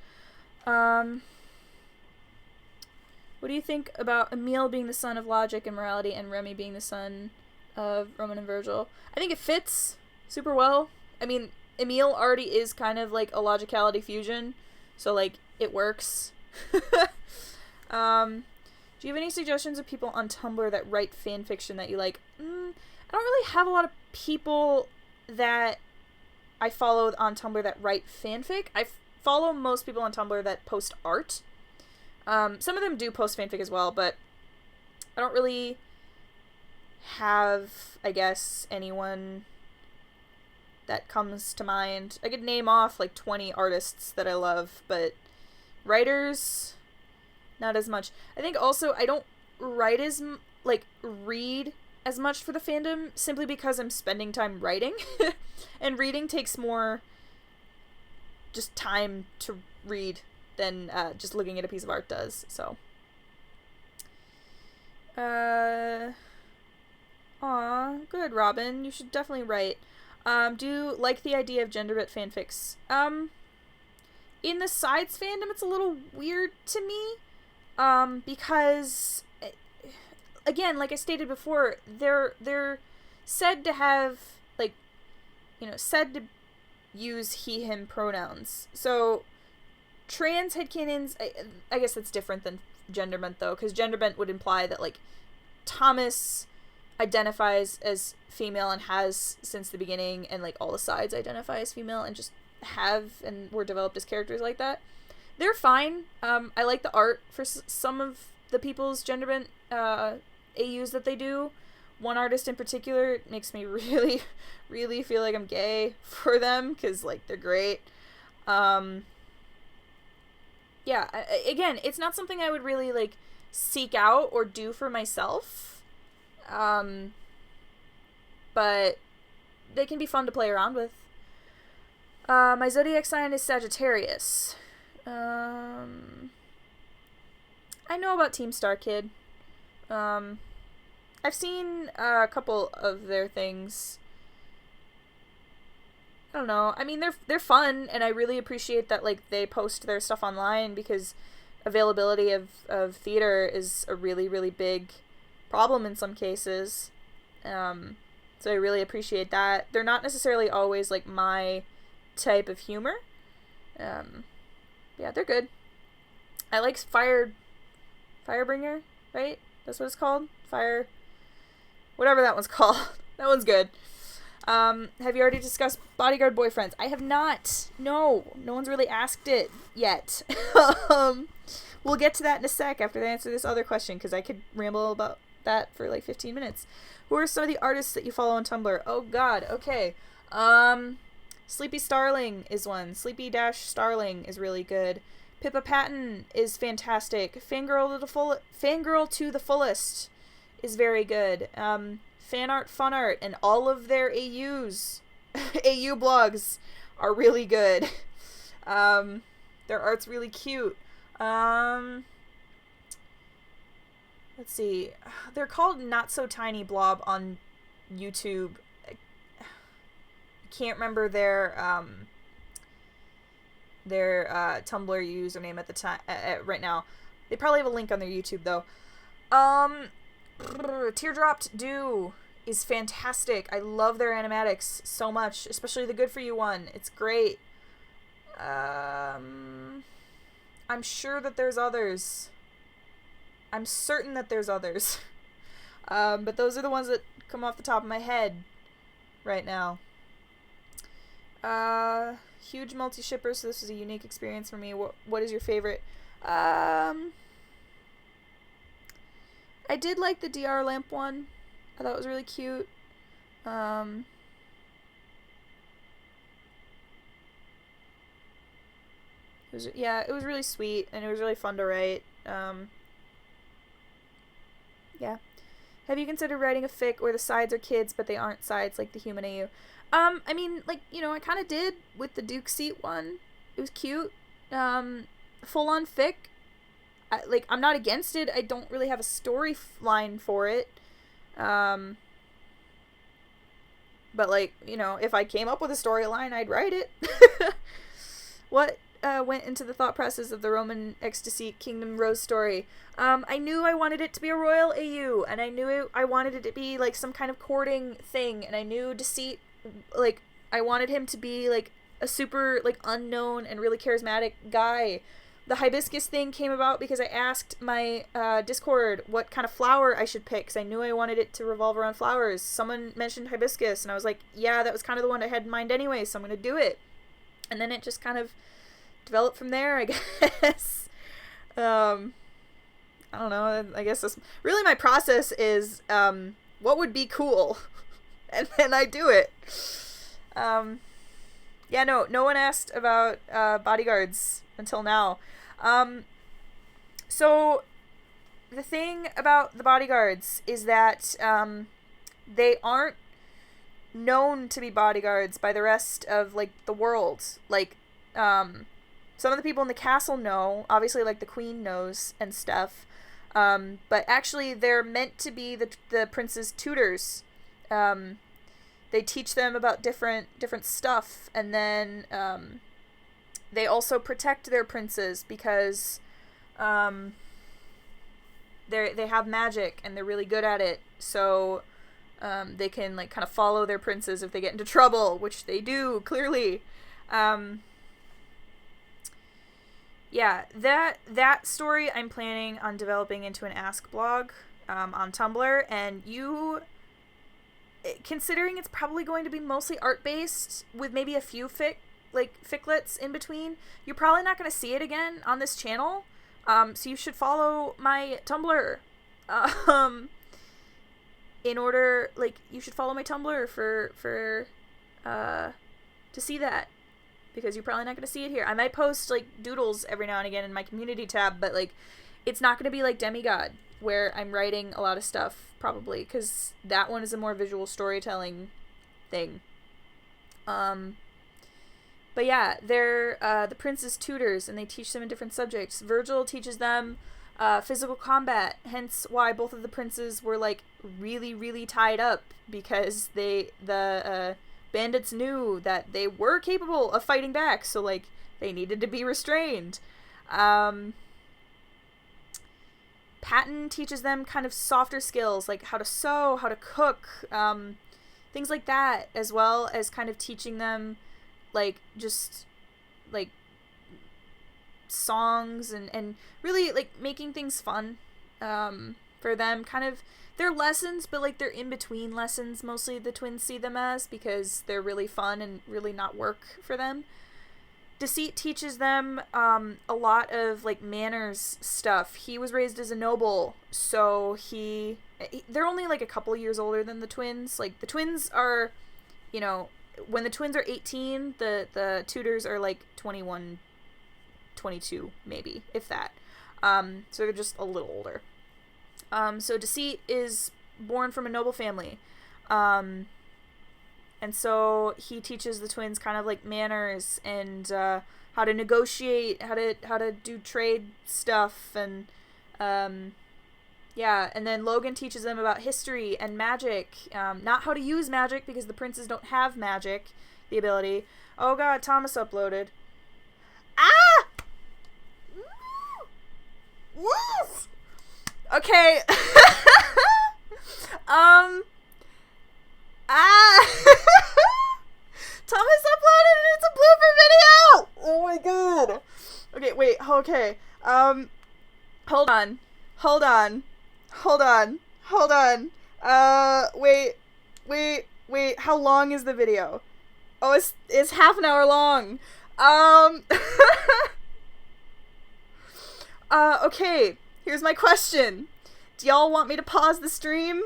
What do you think about Emil being the son of logic and morality and Remy being the son of Roman and Virgil? I think it fits super well. I mean, Emil already is kind of like a logicality fusion, so, like, it works. Do you have any suggestions of people on Tumblr that write fanfiction that you like? I don't really have a lot of people that I follow on Tumblr that write fanfic. I follow most people on Tumblr that post art. Some of them do post fanfic as well, but I don't really have, I guess, anyone that comes to mind. I could name off like 20 artists that I love, but writers, not as much. I think also I don't write read as much for the fandom simply because I'm spending time writing. And reading takes more just time to read than just looking at a piece of art does, so. Aw, good, Robin. You should definitely write. Do you like the idea of genderbit fanfics? In the Sides fandom, it's a little weird to me, because, again, like I stated before, they're said to have, like, said to use he, him pronouns. So, trans headcanons, I guess that's different than genderbent, though, because genderbent would imply that, like, Thomas identifies as female and has since the beginning, and, like, all the Sides identify as female and just have and were developed as characters like that. They're fine. I like the art for some of the people's genderbent AUs that they do. One artist in particular makes me really, really feel like I'm gay for them, because, like, they're great. Yeah, again, it's not something I would really, like, seek out or do for myself. But they can be fun to play around with. My zodiac sign is Sagittarius. I know about Team Star Kid. I've seen a couple of their things. I don't know. I mean, they're fun, and I really appreciate that, like, they post their stuff online, because availability of theater is a really, really big problem in some cases. So I really appreciate that. They're not necessarily always, like, my type of humor. Yeah, they're good. I like Firebringer, right? That's what it's called? Whatever that one's called. That one's good. Have you already discussed bodyguard boyfriends? I have not. No one's really asked it yet. We'll get to that in a sec after they answer this other question, because I could ramble about that for like 15 minutes. Who are some of the artists that you follow on Tumblr? Oh god, okay. Sleepy Starling is one. Sleepy-Starling is really good. Pippa Patton is fantastic. Fangirl to the Fullest is very good. Fan Art Fun Art and all of their AUs, AU blogs are really good. Their art's really cute. Let's see. They're called Not So Tiny Blob on YouTube. I can't remember their Tumblr username at the time right now. They probably have a link on their YouTube though. Teardropped Dew is fantastic. I love their animatics so much, especially the Good For You one. It's great. I'm sure that there's others. I'm certain that there's others. But those are the ones that come off the top of my head right now. Huge multi-shipper, so this was a unique experience for me. What is your favorite? I did like the DR Lamp one. I thought it was really cute. It was really sweet, and it was really fun to write. Yeah. Have you considered writing a fic where the sides are kids, but they aren't sides like the human AU? I mean, like, I kind of did with the Duke Seat one. It was cute. Full-on fic. I'm not against it. I don't really have a storyline for it. But, like, if I came up with a storyline, I'd write it. What went into the thought process of the Roman Ecstasy Kingdom Rose story? I knew I wanted it to be a royal AU, and I knew I wanted it to be, like, some kind of courting thing, and I knew Deceit, like, I wanted him to be, like, a super, like, unknown and really charismatic guy. The hibiscus thing came about because I asked my Discord what kind of flower I should pick, because I knew I wanted it to revolve around flowers. Someone mentioned hibiscus, and I was like, yeah, that was kind of the one I had in mind anyway, so I'm going to do it. And then it just kind of develop from there, I guess. I don't know, I guess that's really my process is, what would be cool? And then I do it. Yeah, no one asked about, bodyguards until now. So, the thing about the bodyguards is that, they aren't known to be bodyguards by the rest of, like, the world. Like, some of the people in the castle know, obviously, like, the queen knows and stuff, but actually they're meant to be the prince's tutors. They teach them about different stuff, and then, they also protect their princes because, they have magic, and they're really good at it, so, they can, like, kind of follow their princes if they get into trouble, which they do, clearly. Yeah, that story I'm planning on developing into an Ask blog, on Tumblr, and considering it's probably going to be mostly art-based, with maybe a few ficlets in between, you're probably not going to see it again on this channel, so you should follow my Tumblr, you should follow my Tumblr for to see that, because you're probably not going to see it here. I might post, like, doodles every now and again in my community tab, but, like, it's not going to be like Demigod, where I'm writing a lot of stuff, probably, because that one is a more visual storytelling thing. But yeah, they're, the prince's tutors, and they teach them in different subjects. Virgil teaches them, physical combat, hence why both of the princes were, like, really, really tied up, because the bandits knew that they were capable of fighting back, so, like, they needed to be restrained. Patton teaches them kind of softer skills, like how to sew, how to cook, things like that, as well as kind of teaching them, like, just, like, songs, and really, like, making things fun, for them, kind of, they're lessons, but, like, they're in-between lessons, mostly the twins see them as, because they're really fun and really not work for them. Deceit teaches them, a lot of, like, manners stuff. He was raised as a noble, so they're only, like, a couple years older than the twins. Like, the twins are, you know, when the twins are 18, the tutors are, like, 21, 22, maybe, if that. So they're just a little older. So Deceit is born from a noble family. And so he teaches the twins kind of, like, manners and, how to negotiate, how to do trade stuff, and, yeah, and then Logan teaches them about history and magic, not how to use magic, because the princes don't have magic, the ability. Oh god, Thomas uploaded. Ah! Woof! Okay. Thomas uploaded and it's a blooper video! Oh my god. Okay, wait, okay. Hold on. Wait, how long is the video? Oh, it's half an hour long. Okay, here's my question. Do y'all want me to pause the stream,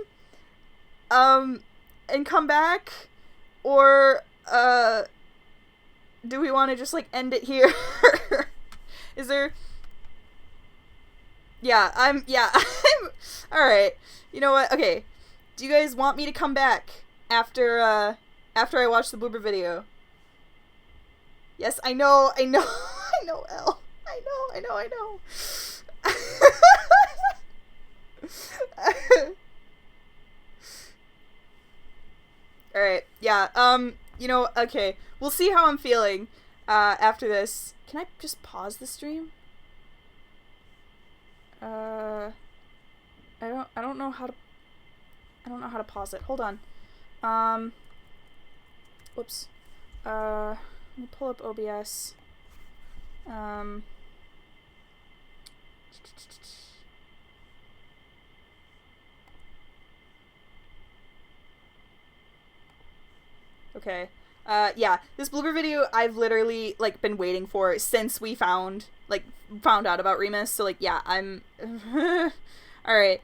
and come back? Or, do we want to just, like, end it here? Is there... Yeah, I'm alright. You know what? Okay. Do you guys want me to come back after I watch the blooper video? Yes, I know, I know, Elle. I know. Alright, yeah, you know, okay. We'll see how I'm feeling, after this. Can I just pause the stream? I don't know how to pause it. Hold on. Whoops. Let me pull up OBS. Okay. Yeah, this blooper video I've literally, like, been waiting for since we found out about Remus, so, like, yeah, I'm... Alright,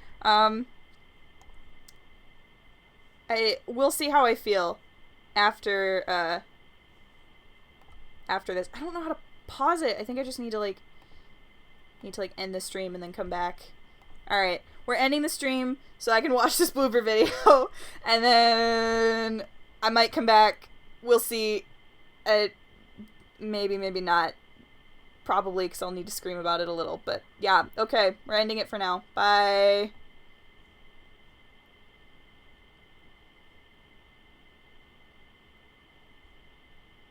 we'll see how I feel after, after this. I don't know how to pause it. I think I just need to end the stream and then come back. Alright, we're ending the stream so I can watch this blooper video, and then I might come back. We'll see. Maybe, maybe not. Probably, because I'll need to scream about it a little. But yeah, okay, we're ending it for now. Bye.